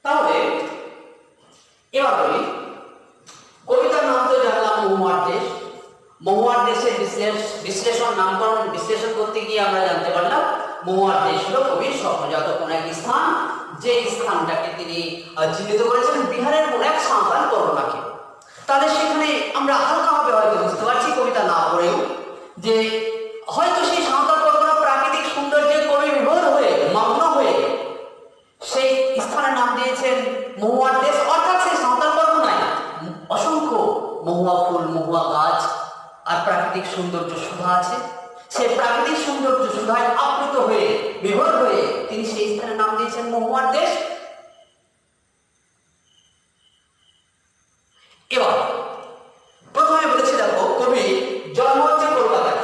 তাহলে এবার বলি, কবিতার নাম তো জানলাম মহুয়ার দেশ। মহুয়ার দেশের বিশ্লেষণ, নামকরণ বিশ্লেষণ করতে গিয়ে আমরা জানতে পারলাম মহুয়ার দেশ হলো কবির স্বপ্নজাত কোন এক স্থান, যে স্থানটাকে তিনি চিহ্নিত করেছেন বিহারের কোন এক সাঁওতাল পরগনাকে। তাহলে সেখানে আমরা হালকাভাবে হয়তো বুঝতে পারছি কবিতা না পড়েও, যে হয়তো সেই সাঁওতাল পরগনা প্রাকৃতিক সৌন্দর্যে কবি বিভোর হয়ে মগ্ন হয়ে সেই স্থানের নাম দিয়েছেন মহুয়ার দেশ। অর্থাৎ সেই সাঁওতাল পরগনায় অসংখ্য মহুয়া ফুল, মহুয়া গাছ আর প্রাকৃতিক সৌন্দর্য সুধা আছে। সেই প্রাকৃতিক সৌন্দর্য সুধায় আপ্লুত হয়ে বিভোর হয়ে তিনি সেই স্থানের নাম দিয়েছেন মহুয়ার দেশ। এবার প্রথমে বলেছি, দেখো, কবি জন্ম হচ্ছে কলকাতায়।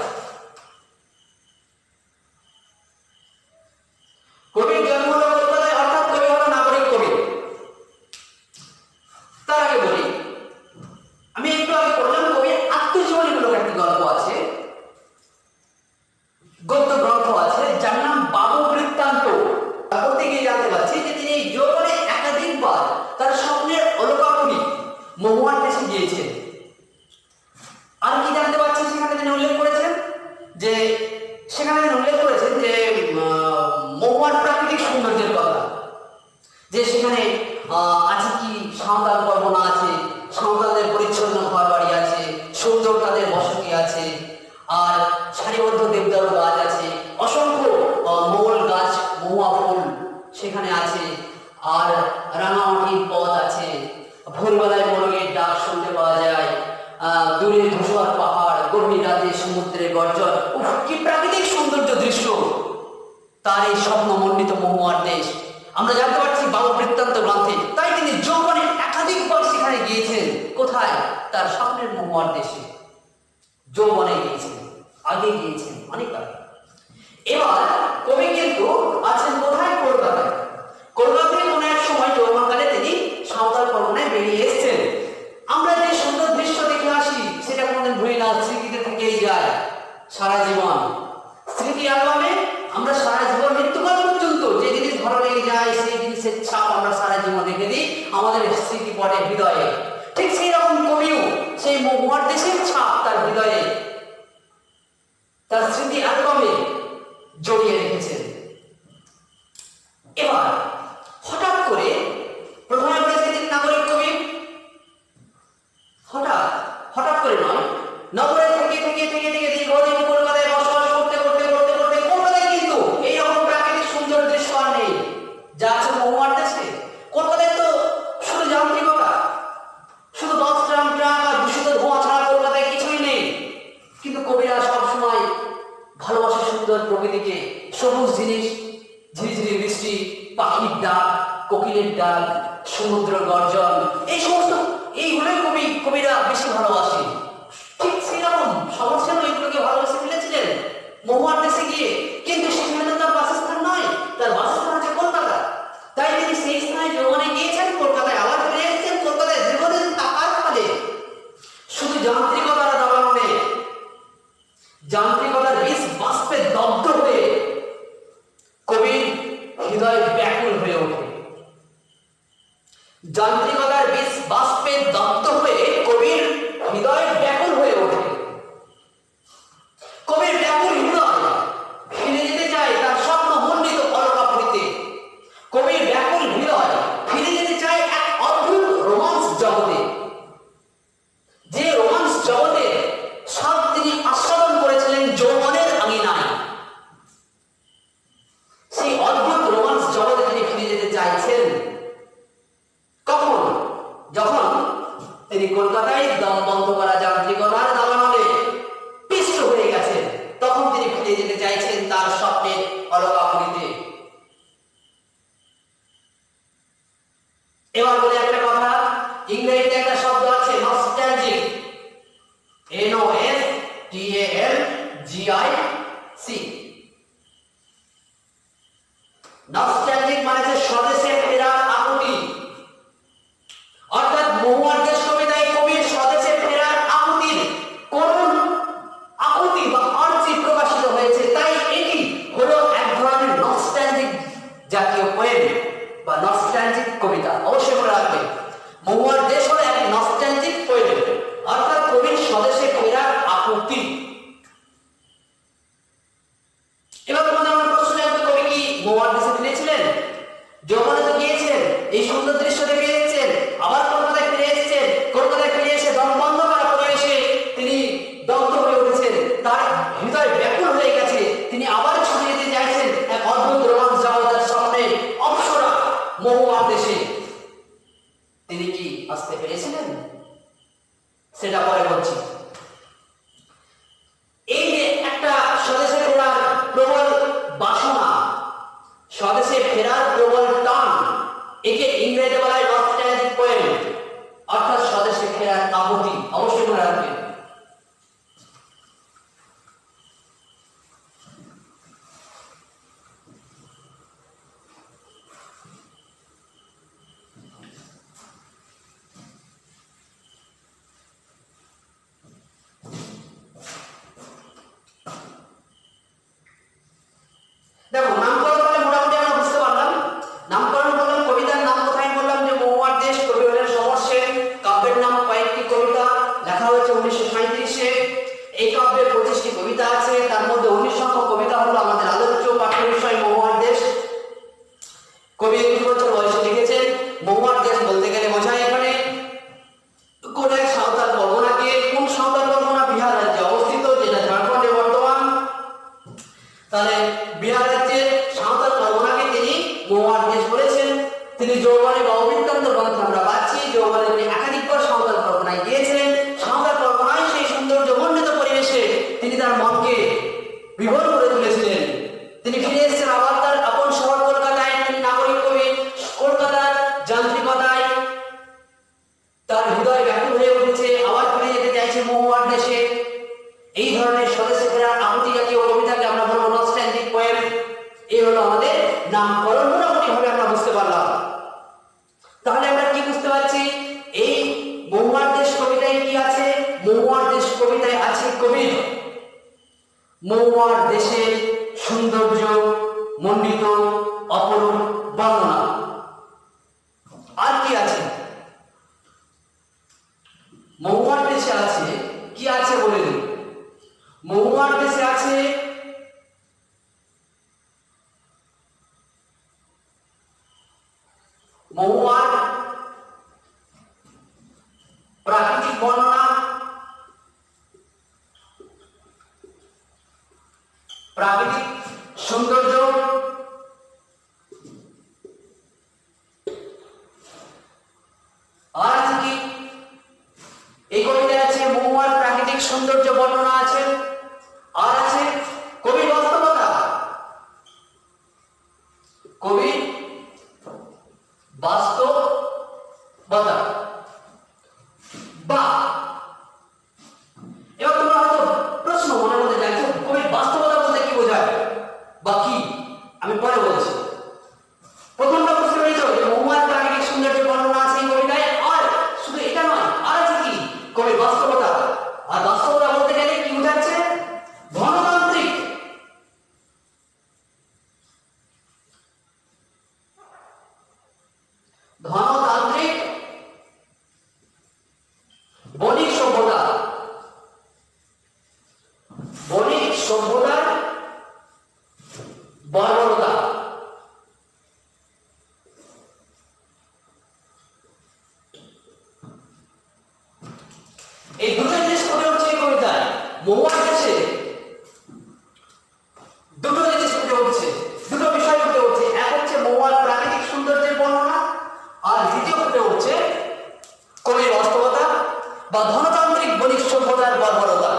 কবির জন্ম হলো কলকাতায়, অর্থাৎ কবি হলো নাগরিক কবি। তার আগে বলি, আমি একটু আগে পড়লাম কবির আত্মজীবনী মূলক একটি গল্প আছে, গদ্য গ্রন্থ আছে, যার নাম বাবু বৃত্তান্ত। পড়তে গিয়ে জানতে পারছি যে তিনি যৌবনে একাধিকবার তার স্বপ্নের অলোকাপনি মহুয়ার দেশে গিয়েছেন। আর কি জানতে পারছি সেখানে তিনি উল্লেখ করেছেন যে মহুয়ার প্রাকৃতিক সৌন্দর্যের কথা, যে সেখানে আছে কি সাঁওতাল পরগনা আছে, সাঁওতালদের পরিচ্ছন্ন ঘর বাড়ি আছে, সুন্দর তাদের বসতি আছে, আর সারিবদ্ধ দেবদারু গাছ আছে, অসংখ্য মহুল গাছ, মহুয়া ফুল সেখানে আছে, আর রাঙামাটির পথ আছে, ভোরবেলায় মোরগের ডাক শুনতে পাওয়া যায়, দূরে ধূসর পাহাড়, গভীর রাতে সমুদ্রের গর্জন। কি প্রাকৃতিক সৌন্দর্য দৃশ্য তার এই স্বপ্নমণ্ডিত মহুয়ার দেশ। আমরা জানতে পারছি বাবু বৃত্তান্ত গ্রন্থে। তাই তিনি যৌবনে একাধিকবার সেখানে গিয়েছেন। কোথায়? তার স্বপ্নের মহুয়ার দেশে যৌবনে গিয়েছেন, আগে গিয়েছেন, অনেক আগে। এবার কবি কিন্তু আছেন কোথায়? কলকাতায়। কলকাতায় কোন এক সময় যৌবনকালে তিনি সাঁওতাল পরগনায় বেরিয়ে এসেছেন। আমরা যে সুন্দর দৃশ্য দেখে আসি সেটা কোনদিন ভুলি না, স্মৃতিতে থেকেই যায় সারা জীবন। স্মৃতি অ্যালবামে আমরা সারা জীবন মৃত্যুকাল পর্যন্ত যে জিনিস ভালো রেখে দিই আমাদের স্মৃতিপটে হৃদয়ে। ঠিক সেই রকম কবিও সেই মহুয়ার দেশের ছাপ তার হৃদয়ে, তার স্মৃতি অ্যালবামে জড়িয়ে রেখেছেন। এবার হঠাৎ করে প্রথমে বলেছে তিনি নাগরিক কবি, হঠাৎ করে নয়, নগরে থেকে থেকে থেকে থেকে দীর্ঘদিন কলকাতায় বসবাস করতে করতে করতে করতে কলকাতায় কিন্তু এইরকম প্রাকৃতিক সুন্দর দৃশ্য আর নেই যা আছে মহুয়ার দেশে। কলকাতায় তো শুধু যান্ত্রিকতা, শুধু বাস ট্রাম ট্রাক আর দূষিত ধোঁয়া ছাড়া কলকাতায় কিছুই নেই। কিন্তু কবিরা সবসময় ভালোবাসে সুন্দর প্রকৃতিকে, সবুজ জিনিস, ঝিরিঝিরি বৃষ্টি, পাখির ডাক, কোকিলের ডাক, সমুদ্র গর্জন, এই সমস্ত এইগুলোই কবিরা বেশি ভালোবাসে। ঠিক সেরকম সমস্যা এইগুলোকে ভালোবেসে ফেলেছিলেন মহুয়ার দেশে গিয়ে। কিন্তু সেখানে তো তার বাসস্থান নয়, তার বাসস্থান আছে কলকাতা। তাই তিনি সেই স্থানে যৌবনে গিয়েছেন, কলকাতায় আবার ফিরে এসেছেন। কলকাতায় দীর্ঘদিন থাকার ফলে শুধু যান্ত্রিকতার দাবানো নেই, যান্ত্রিকতার বিষ বাষ্পে দগ্ধ হয়ে কবির হৃদয় ব্যাকুল হয়ে ওঠে। যান্ত্রিকতার বিষ বাষ্পে দগ্ধ হয়ে কবির হৃদয় ব্যাকুল হয়ে ওঠে। কবির ব্যাকুল হৃদয় ফিরে যেতে চায় তার স্বপ্ন মণ্ডিত অলকাপুরীতে। কবির ব্যাকুল হৃদয় ফিরে যেতে চায় এক অদ্ভুত রোমান্স জগতে, যে রোমান্স জগতে সব তিনি আস্বাদন করেছিলেন যৌবনের আঙিনায়। সেই অদ্ভুত রোমান্স জগতে তিনি ফিরে যেতে চাইছেন কখন? যখন তিনি কলকাতায় দম বন্ধ করা যান্ত্রিকতার দাবানলে পিষ্ট হয়ে গেছেন, তখন তিনি ফিরে যেতে চাইছেন তার স্বপ্নের অলকাপুরীতে। এবার বলে একটা কথা, ইংরেজিতে একটা শব্দ আছে নস্টালজিক, NOSTALGIC। নস্টালজিক মানে স্বদেশে ফেরার আকুতি। অর্থাৎ মহুয়ার দেশ কবিতায় কবির স্বদেশে ফেরার আকুতির করুণ আকুতি বা আর্জি প্রকাশিত হয়েছে। তাই এটি হলো এক ধরনের নস্টালজিক জাতীয় পোয়েম বা নস্টালজিক কবিতা। অবশ্যই মনে রাখবেন, মহুয়ার দেশ হলো এক নস্টালজিক পোয়েম, অর্থাৎ কবির স্বদেশে ফেরার আকুতি। এবার তোমাদের আমার প্রশ্ন জানতে, কবি কি মহুয়ার দেশে ফিরেছিলেন? যৌবনে তো গিয়েছেন, এই সুন্দর দৃশ্য দেখে এসেছেন, আবার কলকাতায় ফিরে এসেছেন। কলকাতায় ফিরে এসে দম বন্ধ করা পরিবেশে তিনি দগ্ধ হয়ে উঠেছেন, তার হৃদয় ব্যাকুল হয়ে গেছে। তিনি আবার ছুটে যেতে চাইছেন এক অদ্ভুত রোমান্স জগতের স্বপ্নে অপ্সরা মহুয়ার দেশে। তিনি কি আসতে পেরেছিলেন? সেটা পরে বলছি। এই যে একটা স্বদেশে ফেরার প্রবল বাসনা, স্বদেশে ফেরার প্রবল টান, একে ইংরেজি বলা হয় নস্টালজিক পোয়েম, অর্থাৎ স্বদেশে ফেরার আকুতি। অবশ্যই মনে রাখবেন। দেখো, নামকরণ তাহলে মোটামুটি আমরা বুঝতে পারলাম। নামকরণ বললাম, কবিতার নাম কোথায় বললাম যে মহুয়ার দেশ, কবি হলেন সমর সেন। কাব্যের নাম কয়েকটি কবিতা, লেখা হয়েছে 1937-এ। এই কাব্যে 25টি কবিতা আছে, তার মধ্যে 19 সংখ্যক কবিতা হলো আমাদের আলোচ্য পাঠ্য বিষয় মহুয়ার দেশ। কবি 21 বছর বয়সে লিখেছেন। মহুয়ার দেশ বলতে গেলে বোঝায় এখানে কোন এক সাঁওতাল পরগনাকে। কোন সাঁওতাল পরগনা? বিহার রাজ্যে অবস্থিত, যেটা ঝাড়খণ্ডে বর্তমান। তাহলে বিহার রাজ্যের সাঁওতাল পরগনাকে তিনি মহুয়ার দেশ বলেছেন। তিনি যৌবনে বা অবৃত্তান্ত গ্রন্থে আমরা পাচ্ছি, যৌবনে তিনি একাধিকবার সাঁওতাল পরগনায় গিয়েছিলেন। সাঁওতাল পরগনায় সেই সুন্দর যৌবন্বিত পরিবেশে তিনি তার মনকে বিভোর করে তুলেছিলেন। তিনি ফিরে এসেছেন আবার তার আপন শহর কলকাতায়। তিনি নাগরিক কবি। কলকাতার যান্ত্রিকতায় তার হৃদয় ব্যাকুল হয়ে উঠেছে, আবার ফিরে যেতে চাইছে মহুয়ার দেশে। এই ধরনের স্বদেশে ফেরার আকুতি জাতীয় কবিতাকে আমরা বলবো নস্টালজিক পোয়েম। এই হলো আমাদের নামকরণ। মোটামুটি ভাবে আমরা বুঝতে পারলাম। তাহলে আমরা কি বুঝতে পারছি? এই মহুয়ার দেশ কবিতায় কি আছে? মহুয়ার দেশ কবিতায় আছে কবির মহুয়ার দেশের সৌন্দর্য মণ্ডিত অপরূপ বর্ণনা। আছে বলে দিই। মহুয়ার দেশে আছে মহুয়ার প্রাকৃতিক বর্ণনা, প্রাকৃতিক সৌন্দর্য, আর আছে কি এই কবিতায় আছে মহুয়ার প্রাকৃতিক সৌন্দর্য বর্ণনা আছে, আর আছে কবির বাস্তবতা। কবির বাস্তবতা বা এবার তোমরা হয়তো প্রশ্ন মনের মধ্যে জানছো কবির বাস্তবতা বলতে কি বোঝায় বা কি, আমি পরে বলছি। প্রথমটা বুঝতে পেরেছো যে মহুয়ার প্রাকৃতিক সৌন্দর্য বর্ণনা আছে এই কবিতায়, আর শুধু এটা নয়, আর আছে কি কবির বাস্তবতা। আর বাস্তবতা বলতে গেলে কি বোঝাচ্ছে? ধনতান্ত্রিক, ধনতান্ত্রিক বণিক সভ্যতা, বণিক সভ্যতার বর্বরতা। এই দুটো জিনিস ফুটে উঠছে এই কবিতায়। মহুয়ার দেশে দুটো জিনিস ফুটে উঠছে, দুটো বিষয় ফুটে উঠছে। এক হচ্ছে মহুয়ার প্রাকৃতিক সৌন্দর্যের বর্ণনা, আর দ্বিতীয় ফুটে উঠছে কবির বাস্তবতা বা ধনতান্ত্রিক বণিক সভ্যতার বর্বরতা।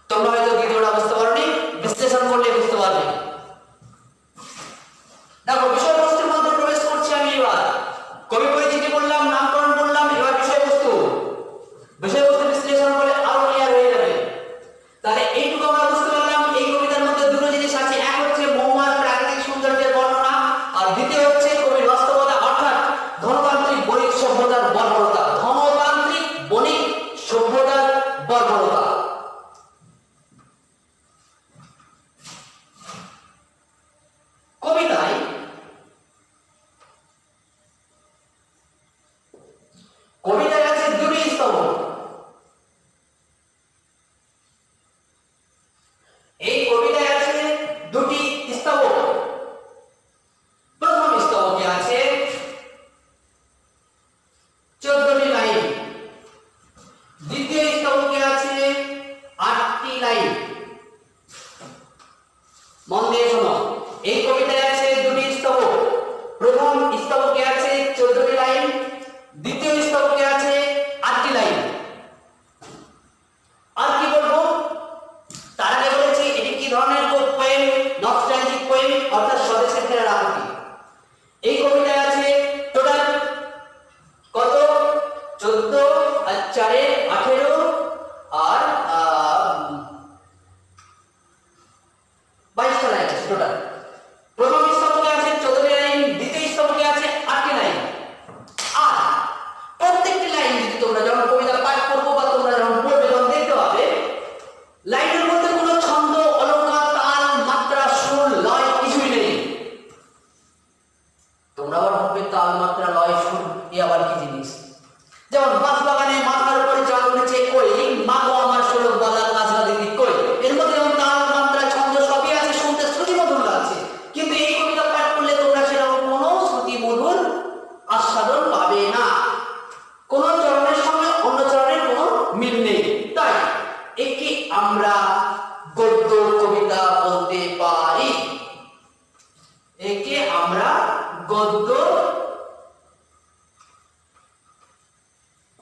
তোমরা হয়তো দ্বিতীয়টা বুঝতে পারোনি, বিশ্লেষণ করলে বুঝতে পারবে। দেখো বিষয়বস্তুর মধ্যে প্রবেশ করছি আমি এবার। কবি পরিচিতি বললাম, নামকরণ বললাম, এবার বিষয়বস্তু। বিষয়বস্তু বিশ্লেষণ করলে আরো ক্লিয়ার হয়ে যাবে। তাহলে এইটুকু আমরা বুঝতে পারলাম এই কবিতার মধ্যে দুটো জিনিস আছে, এক হচ্ছে মহুয়ার প্রাকৃতিক সৌন্দর্যের বর্ণনা, আর দ্বিতীয় হচ্ছে কবির বাস্তবতা অর্থাৎ ধনতান্ত্রিক বণিক সভ্যতার বর্বরতা। ধনতান্ত্রিক বণিক সভ্যতার বর্বরতা। কবিতায় কবিতায় আছে দুটি স্তবক। এই কবিতায় আছে দুটি স্তবক। প্রথম স্তবকে আছে 14টি লাইন, দ্বিতীয় স্তবকে আছে 8টি লাইন। মন দিয়ে শোনো, এই কবিতায় আছে দুটি স্তবক। প্রথম স্তবকে আছে 14টি লাইন, দ্বিতীয় স্তবকে আছে 8টি লাইন। আর কি বলবো, তার আগে বলেছি এটি কি ধরনের পোয়েম? নস্টালজিক পোয়েম অর্থাৎ স্বদেশে ফেরার আকুতি। এই কবিতায় আছে টোটাল কত? 14 আর 4 18 আর 22টা লাইন আছে টোটাল। প্রথম স্তবকে আছে 14টি লাইন, দ্বিতীয় স্তবকে আছে 8টি লাইন। আর প্রত্যেকটি লাইন যদি তোমরা যখন কবিতা পাঠ করবো বা তোমরা যখন পড়বে তখন দেখতে পাবে লাইনের মধ্যে কোনো ছন্দ, অলংকার, তাল, মাত্রা, সুর, লয় কিছুই নেই। তোমরা আবার ভাববে তাল, মাত্রা, লয়, সুর এ আবার কি জিনিস? যেমন বাঁশবাগানে মাথার উপরে জল উঠেছে কই, মাগো আমার শোলক বালা কাজলা দিদি কই। এর মধ্যে যেমন তাল, মাত্রা, ছন্দ সবই আছে, শুনতে শ্রুতিমধুর লাগছে। কিন্তু এই কবিতা পাঠ করলে তোমরা সেরকম কোনো শ্রুতিমধুর আস্বাদন পাবে না। কোন চরণের সঙ্গে অন্য চরণের কোনো মিল নেই। তাই একে আমরা গদ্য কবিতা বলতে পারি। একে আমরা গদ্য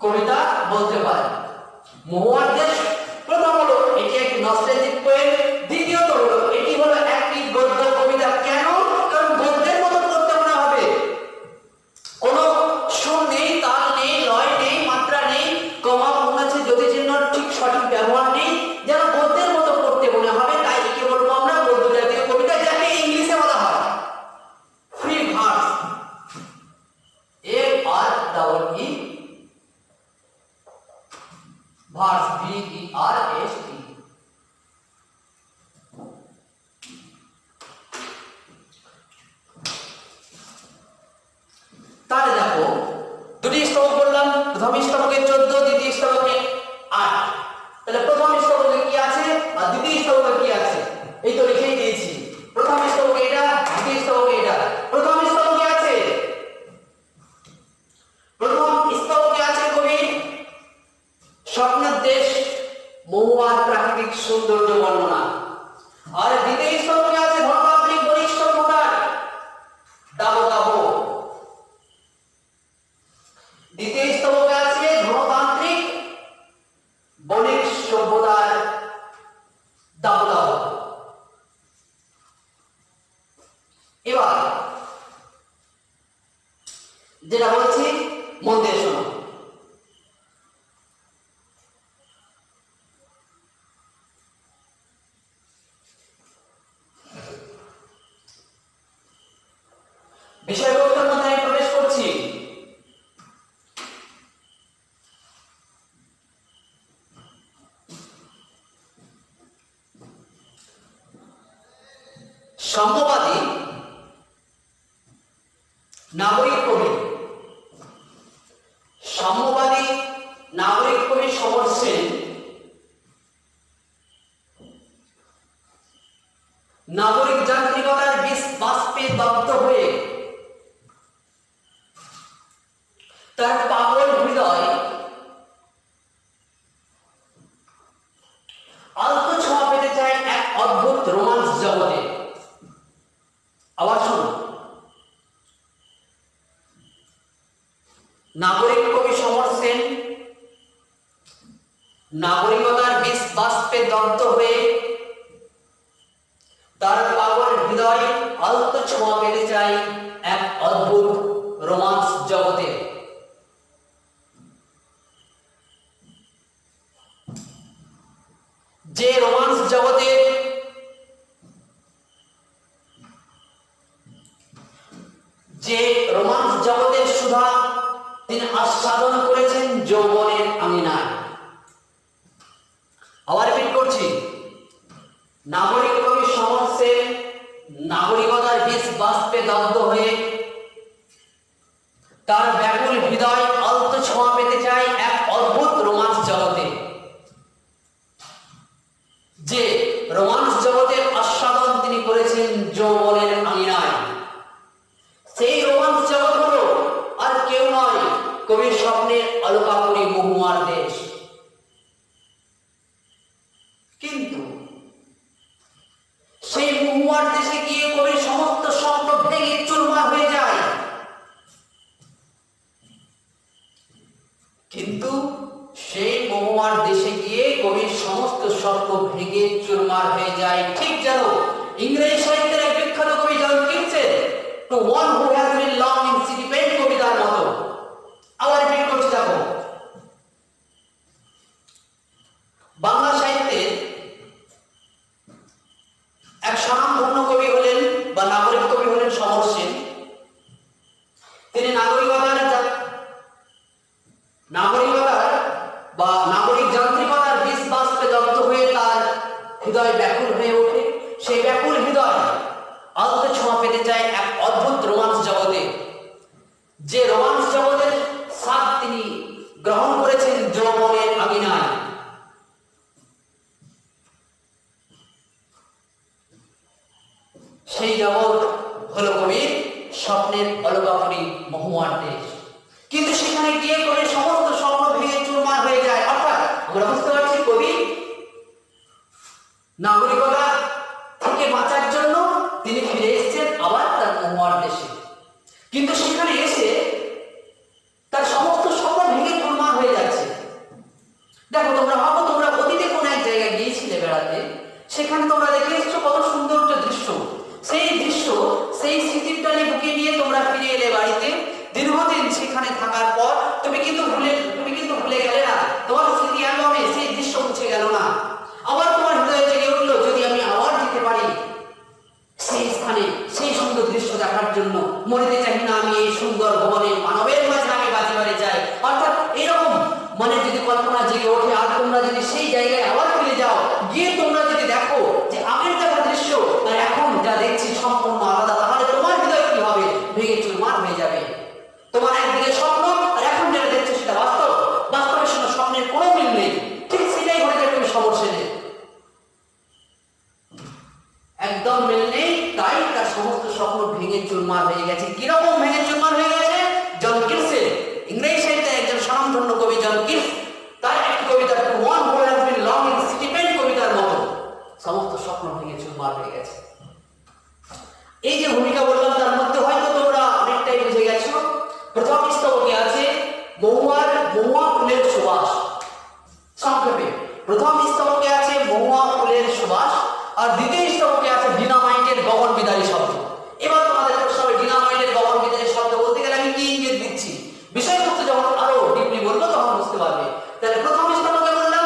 কবিতা বলতে পারি। মহুয়ার দেশ প্রথম হলো এটি একটি নস্টালজিক পোয়েম, দ্বিতীয়ত হলো এটি হলো একটি গদ্য কবিতা। কেন? কারণ গদ্যের মতো পড়তে মনে হবে, কোনো সুর নেই, তাল নেই, লয় নেই, মাত্রা নেই, কমা, পূর্ণাচ্ছেদ, জ্যোতিচিহ্ন ঠিক সঠিক ব্যবহার নেই, যেন গদ্যের মতো পড়তে মনে হবে। তাই একে বলবো আমরা গদ্য জাতীয় কবিতা, যাকে ইংলিশে বলা হয় free verse, FREE verse, VERSE। তাহলে প্রথম স্তবকে কি আছে আর দ্বিতীয় স্তবকে কি আছে এই তো লিখেই দিয়েছি। প্রথম স্তবকে এটা, দ্বিতীয় স্তবকে এটা। প্রথম স্তবকে আছে, প্রথম স্তবকে আছে কবির স্বপ্নের দেশ মহুয়ার প্রাকৃতিক সৌন্দর্য বর্ণনা, আর দ্বিতীয় স্তবকে আছে ধর্মাত্মিক বণিক সভ্যতার দাবদাহ। দ্বিতীয় স্তবকে আছে ধর্মতান্ত্রিক বণিক সভ্যতার দাবদাহ। এবার যেটা বলছি মন দিয়ে শোনো। বিষয়বস্তুর মধ্যে আমি প্রবেশ করছি। সাম্যবাদী নাগরিক কবি, সাম্যবাদী নাগরিক কবি সমর সেন নাগরিক যান্ত্রিকতার বিষ বাষ্পে দগ্ধ হয়ে তার পাগল হৃদয় আলতো ছোঁয়া পেতে চায় এক অদ্ভুত রোমান্স জগতে। আবার শোনো, নাগরিক কবি সমর সেন নাগরিকতার বিষ বাষ্পে দগ্ধ হয়ে তার পাগল হৃদয় আলতো ছোঁয়া পেতে চায় এক অদ্ভুত রোমান্স জগতে। যে রোমান্স জগতের সুধা তিনি আস্বাদন করেছেন যৌবনের আঙিনায়। আবার রিপিট করছি, নাগরিক কবি সমর সেন নাগরিকতার বিষ বাষ্পে দগ্ধ হয়ে তার ব্যাকুল হৃদয় আলতো ছোঁয়া পেতে চায় এক অদ্ভুত রোমান্স জগতে। যে রোমান্স জগতের আস্বাদন তিনি করেছেন যৌবনের আঙিনায়, সেই রোমান্স জগৎ হলো আর কেউ নয়, কবির স্বপ্নের আলোকাপুরী মহুয়ার দেশ। কিন্তু সেই মহুয়ার দেশে গিয়ে কবির সমস্ত স্বপ্ন ভেঙে চুরমার হয়ে যায়। কিন্তু সেই মহুয়ার দেশে গিয়ে কবির সমস্ত স্বপ্ন ভেঙে চুরমার হয়ে যায়, ঠিক যেন ইংরেজি সাহিত্যের এক বিখ্যাত কবি জন কিনসেন to one who has been long in city pent কবিতার মতো। আবার রিপিট করছি, দেখো, বাংলা সাহিত্যের এক স্বনামধন্য কবি হলেন বা নাগরিক কবি হলেন সমর সেন। তিনি নাগরিকতার বা নাগরিক যান্ত্রিকতার বিষ বাষ্পে দগ্ধ হয়ে তার হৃদয় ব্যাকুল হয়ে ওঠে। সেই ব্যাকুল হৃদয় আলতো ছোঁয়া পেতে চায় এক অদ্ভুত রোমান্স জগতে। যে রোমান্স জগতের স্বাদ তিনি গ্রহণ করেছেন যৌবনের আঙিনায়। সেই জগৎ হলো কবির স্বপ্নের অলকাপুরী মহুয়ার দেশ। কিন্তু সেখানে গিয়ে কবির সমস্ত স্বপ্ন ভেঙে চুরমার হয়ে যায়। অর্থাৎ আমরা বুঝতে পারছি কবি নাগরিকতা থেকে বাঁচার জন্য তিনি ফিরে এসেছেন আবার তার মহুয়ার দেশে। কিন্তু সেখানে এসে তার সমস্ত স্বপ্ন ভেঙে চুরমার হয়ে যাচ্ছে। দেখো, তোমরা ভাবো, তোমরা অতীতে কোন এক জায়গায় গিয়েছিলে বেড়াতে, সেখানে তোমরা দেখে এসেছো কত সৌন্দর্য দৃশ্য। সেই দৃশ্য, সেই স্মৃতির টানে বুকে নিয়ে তোমরা ফিরে এলে বাড়িতে। দীর্ঘদিন সেখানে থাকার পর তুমি কিন্তু ভুলে গেলে না, তোমার স্মৃতি অ্যালবামে সেই দৃশ্য মুছে গেল না। আবার তোমার হৃদয়ে জেগে উঠলো, যদি আমি আবার যেতে পারি সেই স্থানে, সেই সুন্দর দৃশ্য দেখার জন্য। মরিতে চাই না আমি এই সুন্দর ভবনে, মানবের মাঝে আমি বাজিবারে যাই। অর্থাৎ এরকম যদি কল্পনা জেগে ওঠে, আর তোমরা যদি সেই জায়গায় আবার ফিরে যাও, গিয়ে তোমরা যদি দেখো যে আগের দেখা দৃশ্য আর এখন যা দেখছি সম্পূর্ণ আলাদা, তাহলে তোমার হৃদয় কি হবে? ভেঙে চুরমার হয়ে যাবে। তোমার একদিকে স্বপ্ন আর এখন যেটা দেখছো সেটা বাস্তবের সঙ্গে স্বপ্নের কোনো মিল নেই। ঠিক সেটাই ঘটেছে কবি স্বপ্ন ভেঙে চুরমার হয়ে গেছে। কিরকম ভেঙে চুরমার হয়ে গেছে? জন কিটসের, ইংরেজি সাহিত্যের একজন স্বনামধন্য কবি জন কিটস, তার একটি কবিতা ওয়ান হু হ্যাজ বিন লংিং স্টিপেন্ড কবিতার মতো সমস্ত স্বপ্ন ভেঙে চুরমার হয়ে গেছে। এই যে ভূমিকা বললাম তার মধ্যে হয়তো তোমরা অনেকটাই বুঝে গেছো। প্রথম স্তবকে আছে মহুয়া ফুলের সুবাস। সংক্ষেপে প্রথম স্তবকে আছে মহুয়া ফুলের সুবাস, আর দ্বিতীয় স্তবকে আছে ডিনামাইটের গগন বিদারী শব্দ। এবার তোমাদের সবাই ডিনামাইটের গগন বিদারী শব্দ বলতে গেলে আমি কি ইঙ্গিত দিচ্ছি, বিষয়বস্তু যখন আরো ডিপলি বলবো তখন বুঝতে পারবে। তাহলে প্রথম স্তবকে বললাম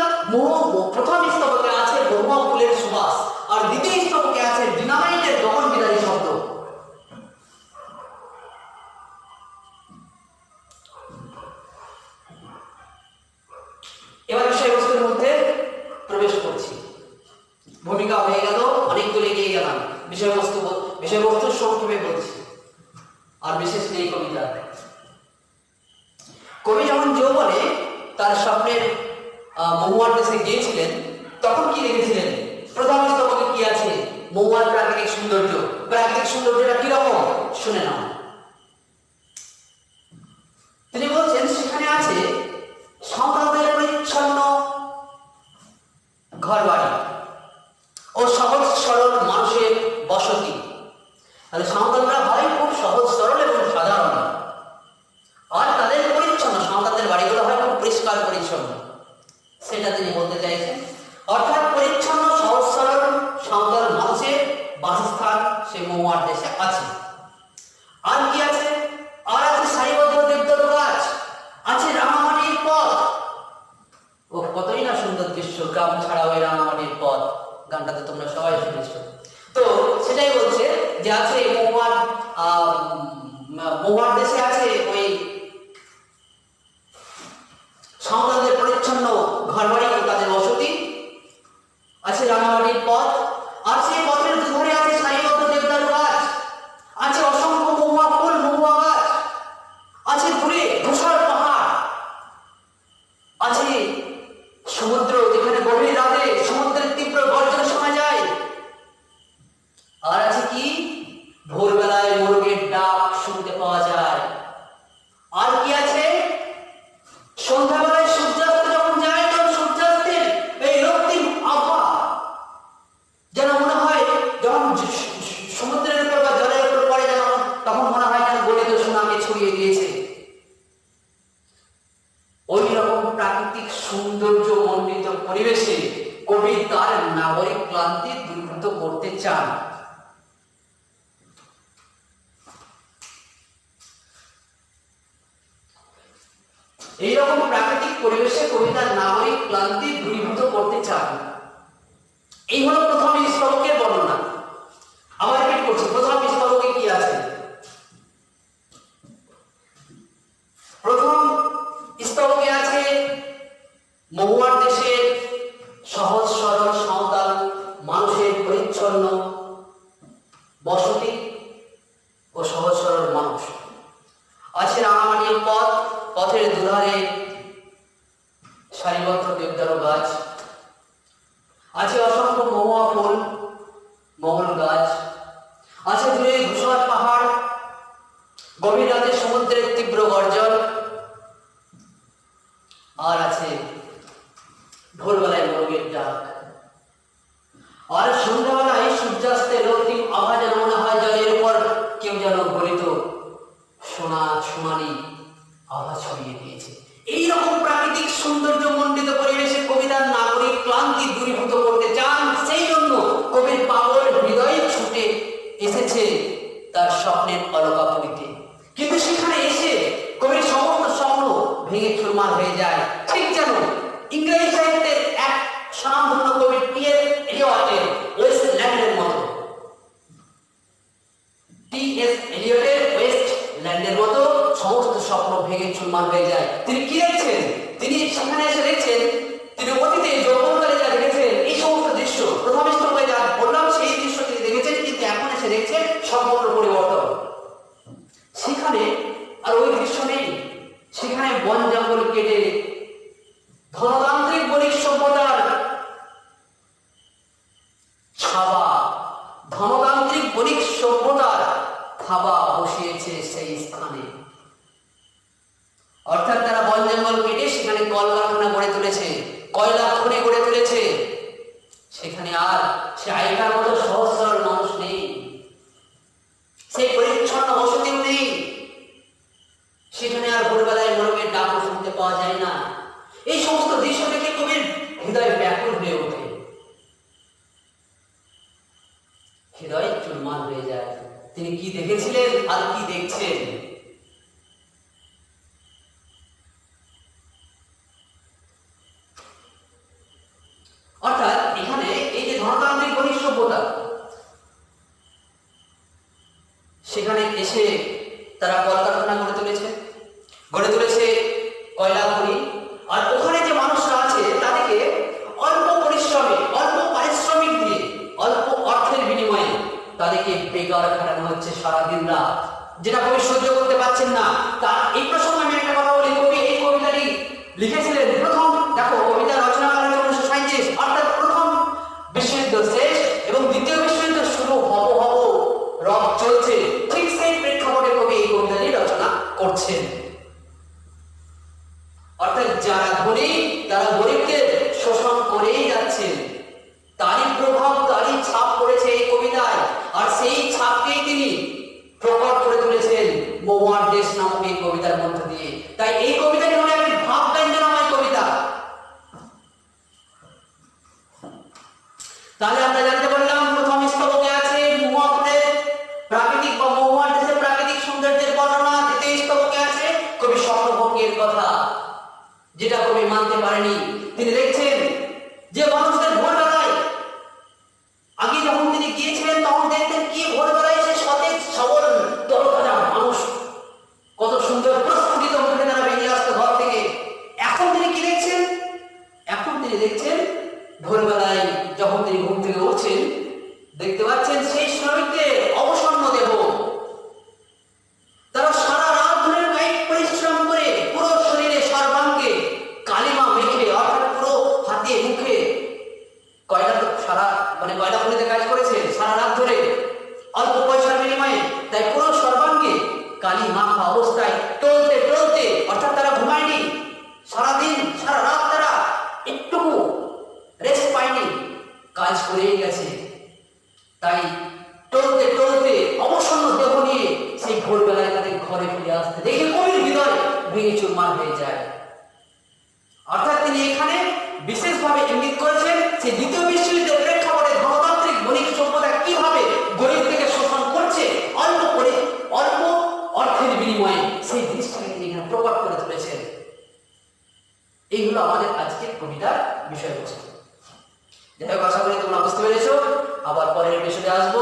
প্রথম স্তবকে আছে মহুয়া ফুলের সুবাস, আর দ্বিতীয় স্তবকে আছে ডিনামাইটের গগন বিদারী শব্দ। এবার বিষয়বস্তুর মধ্যে প্রবেশ করছি। ভূমিকা হয়ে গেল, অনেক দূরে এগিয়ে গেলাম। বিষয়বস্তু সংক্ষেপে বলছি, আর বিশেষ নেই কবিতা। কবি যখন যৌবনে তার স্বপ্নের মহুয়ার দেশে গিয়েছিলেন তখন কি দেখেছিলেন? প্রথম স্তবকে কি আছে? মহুয়ার প্রাকৃতিক সৌন্দর্য। প্রাকৃতিক সৌন্দর্যটা কিরকম শুনে নাও। তিনি বলছেন সেখানে আছে সাঁওতালদের পরিচ্ছন্ন ঘরবাড়ি ও সহজ সরল মানুষের বসতি। তাহলে সাঁওতালরা হয় খুব সহজ সরল এবং সাধারণ, আর তাদের পরিচ্ছন্ন সাঁওতালদের বাড়িগুলো হয় খুব পরিষ্কার পরিচ্ছন্ন, সেটা তিনি বলতে চাইছেন। অর্থাৎ পরিচ্ছন্ন সহজ সরল সাঁওতাল মানুষের বাসস্থান সে মহুয়ার দেশে আছে। আর কি আছে? আর আছে সারিবদ্ধ দেবদারু গাছ, আছে রাঙামাটির পথ। ও কতই না সুন্দর দৃশ্য, গ্রাম ছাড়াও এই রাঙামাটির পথ, গানটা তো তোমরা সবাই শুনেছ। তো সেটাই বলছে যে আছে মহুয়ার দেশে আছে ওই সাঁওতালদের পরিচ্ছন্ন ঘরবাড়ি ও তাদের বসতি, আছে রাঙামাটির পথ, আর সেই পথের দুধারে আছে সারিবদ্ধ দেবদারু গাছ, আছে অসংখ্য মহুয়া ফুল মহুয়া গাছ, আছে দূরে ধূসর পাহাড়, আছে সমুদ্র যেখানে গভীর রাতে সমুদ্রের তীব্র গর্জন শোনা যায়, আর আছে কি ভোরবেলায় মোরগের ডাক শুনতে পাওয়া যায়। আর কি আছে? সন্ধ্যাবেলায় সূর্যাস্ত যখন যায় তখন সূর্যাস্তের এই রক্তিম আভা যেন মনে হয় যখন সমুদ্রের উপর বা জলের উপর পড়ে যেন তখন মনে হয় যেন গলিত সোনাকে ছড়িয়ে দিয়েছে। ওই রকম প্রাকৃতিক সৌন্দর্য মণ্ডিত পরিবেশে কবি তার নাগরিক ক্লান্তি দূরীভূত করতে চান। এইরকম প্রাকৃতিক পরিবেশে কবি তার নাগরিক ক্লান্তি দূরীভূত করতে চান। এই হলো প্রথম স্তবকের বর্ণনা। আবার রিপিট করছি, প্রথম স্তবকে কি আছে? প্রথম স্তবকে আছে মহুয়ার দেশের সহজ সরল সাঁওতাল মানুষের পরিচ্ছন্ন বসতি ও সহজ সরল মানুষ, আছে রাঙামাটির পথ, পথের দুধারে সারিবদ্ধ দেবদারু গাছ, আছে অসংখ্য মহুয়া ফুল মহুল গাছ, আছে দূরে ধূসর পাহাড়, গভীর রাতে সমুদ্রের তীব্র গর্জন, আর আছে ভোরবেলায় মোরগের ডাক, আর সন্ধ্যাবেলায় সূর্যাস্তের রক্তিম আভা যেন মনে হয় জলের উপর কেউ যেন গলিত সোনালি আভা ছড়িয়ে দিয়েছে। এইরকম প্রাকৃতিক সৌন্দর্য মণ্ডিত পরিবেশে কবিতার নাগরিক ক্লান্তি দূরীভূত করতে চান। সেই জন্য কবির পাগল হৃদয় ছুটে এসেছে তার স্বপ্নের অলকাপুরীতে। কিন্তু সেখানে এসে কবির সমস্ত স্বপ্ন ভেঙে চুরমার হয়ে যায়, ঠিক যেন ইংরেজি সাহিত্যের এক স্বনামধন্য কবি টি.এস. এলিয়টের ওয়েস্টল্যান্ডের মতো। টি.এস. এলিয়টের ওয়েস্টল্যান্ডের মতো সমস্ত স্বপ্ন ভেঙে চুরমার হয়ে যায়। তিনি কি দেখছেন? তিনি সেখানে এসে দেখছেন, তিনি অতীতে যৌবনকালে যা দেখেছেন এই সমস্ত দৃশ্য, প্রথম স্তরে যা বললাম সেই দৃশ্য তিনি দেখেছেন, কিন্তু এখন এসে দেখছেন সম্পূর্ণ পরিবর্তন। সেখানে আর ওই দৃশ্য নেই, সেখানে বন জঙ্গল কেটে ধনতান্ত্রিক বণিক সভ্যতার ছাবা, ধনতান্ত্রিক বণিক সভ্যতার থাবা বসিয়েছে সেই স্থানে। অর্থাৎ তারা বন জঙ্গল কেটে সেখানে কলকারখানা গড়ে তুলেছে, কয়লা খনি গড়ে তুলেছে। সেখানে আর সে আগেকার মতো সহজ সরল মানুষ নেই, সেই পরিচ্ছন্ন বসতিও নেই। সেখানে আর ভোরবেলায় মোরগের ডাকও শুনতে পাওয়া যায় না। এই সমস্ত দৃশ্য দেখে কবির হৃদয় ব্যাকুল হয়ে ওঠে, হৃদয় চুরমার হয়ে যায়। তিনি কি দেখেছিলেন আর কি দেখছেন। অর্থাৎ এখানে এই যে ধনতান্ত্রিক বণিক সভ্যতা, সেখানে এসে তারা কলকারখানা গড়ে তুলেছে কয়লা খনি। আর ওখানে যে মানুষরা আছে তাদেরকে অল্প পরিশ্রমে, অল্প পারিশ্রমিক দিয়ে, অল্প অর্থের বিনিময়ে তাদেরকে বেকার খাটানো হচ্ছে সারাদিন রাত, যেটা কবি সহ্য করতে পারছেন না। তার এই প্রসঙ্গে আমি একটা কথা বলি, কবি এই কবিতাটি লিখেছিলেন প্রথম, দেখো কবিতা রচনা করেন 1937, অর্থাৎ প্রথম বিশ্বযুদ্ধ শেষ এবং দ্বিতীয় বিশ্বযুদ্ধ শুরু হব রব চলছে, ঠিক সেই প্রেক্ষাপটে কবি এই কবিতাটি রচনা করছেন। অর্থাৎ যারা ধনী তারা গরিবদের শোষণ করেই যাচ্ছেন, তারই প্রভাব, তারই ছাপ পড়েছে এই কবিতায়। আর সেই ছাপকেই তিনি প্রকট করে তুলেছেন মহুয়ার দেশ নামক এই কবিতার মধ্য দিয়ে। তাই এই কবিতাটি হলো একটি ভাবব্যঞ্জনাময় কবিতা। তাহলে আমরা জানতে পারলাম প্রথম স্তবকে আছে মহুয়াপুরের প্রাকৃতিক বা মহুয়ার দেশের প্রাকৃতিক সৌন্দর্যের বর্ণনা। দ্বিতীয় স্তবকে আছে কবি স্বপ্নভঙ্গের কথা, যেটা কবি মানতে পারেনি। তিনি লিখছেন যে মানুষদের ভোরবেলায়, আগে যখন তিনি গিয়েছিলেন তখন দেখতেন কি ভোরবেলায় সে সতেজ সবল তরতাজা মানুষ কত সুন্দর প্রস্ফুটিত মুখে তারা বেরিয়ে আসতো ঘর থেকে। এখন তিনি কি দেখছেন? এখন তিনি দেখছেন ভোরবেলায় যখন তিনি ঘুম থেকে উঠছেন দেখতে পাচ্ছেন সেই শ্রমিকদের অবসন্ন দেহ। তারা সারা রাত ধরে কায়িক পরিশ্রম করে পুরো শরীরে সর্বাঙ্গে কালিমা মেখে, অর্থাৎ পুরো হাতে মুখে কয়লা খনিতে কাজ করেছে সারা রাত ধরে অল্প পয়সার বিনিময়ে, তাই পুরো সর্বাঙ্গে কালি মাখা অবস্থায় টলতে টলতে, অর্থাৎ তারা ঘুমায়নি সারাদিন সারা রাত, তারা একটুকু রেস্ট পায়নি, কাজ করেই গেছে। তাই টলতে টলতে অবসন্ন দেহ নিয়ে সেই ভোরবেলায় তাদের ঘরে ফিরে আসতে দেখে কবির হৃদয় ভেঙে চুরমার হয়ে যায়। অর্থাৎ তিনি এখানে বিশেষভাবে ইঙ্গিত করেছেন যে দ্বিতীয় বিশ্বযুদ্ধের প্রেক্ষাপটে ধনতান্ত্রিক বণিক সভ্যতা কিভাবে গরিব থেকে শোষণ করছে অল্প অর্থের বিনিময়ে, সেই জিনিসটাকে তিনি এখানে প্রকট করে তুলেছেন। এইগুলো আমাদের আজকের কবিতার বিষয়বস্তু। যাই হোক, আশা করি তোমরা বুঝতে পেরেছো। আবার পরের এপিসোডে আসবো।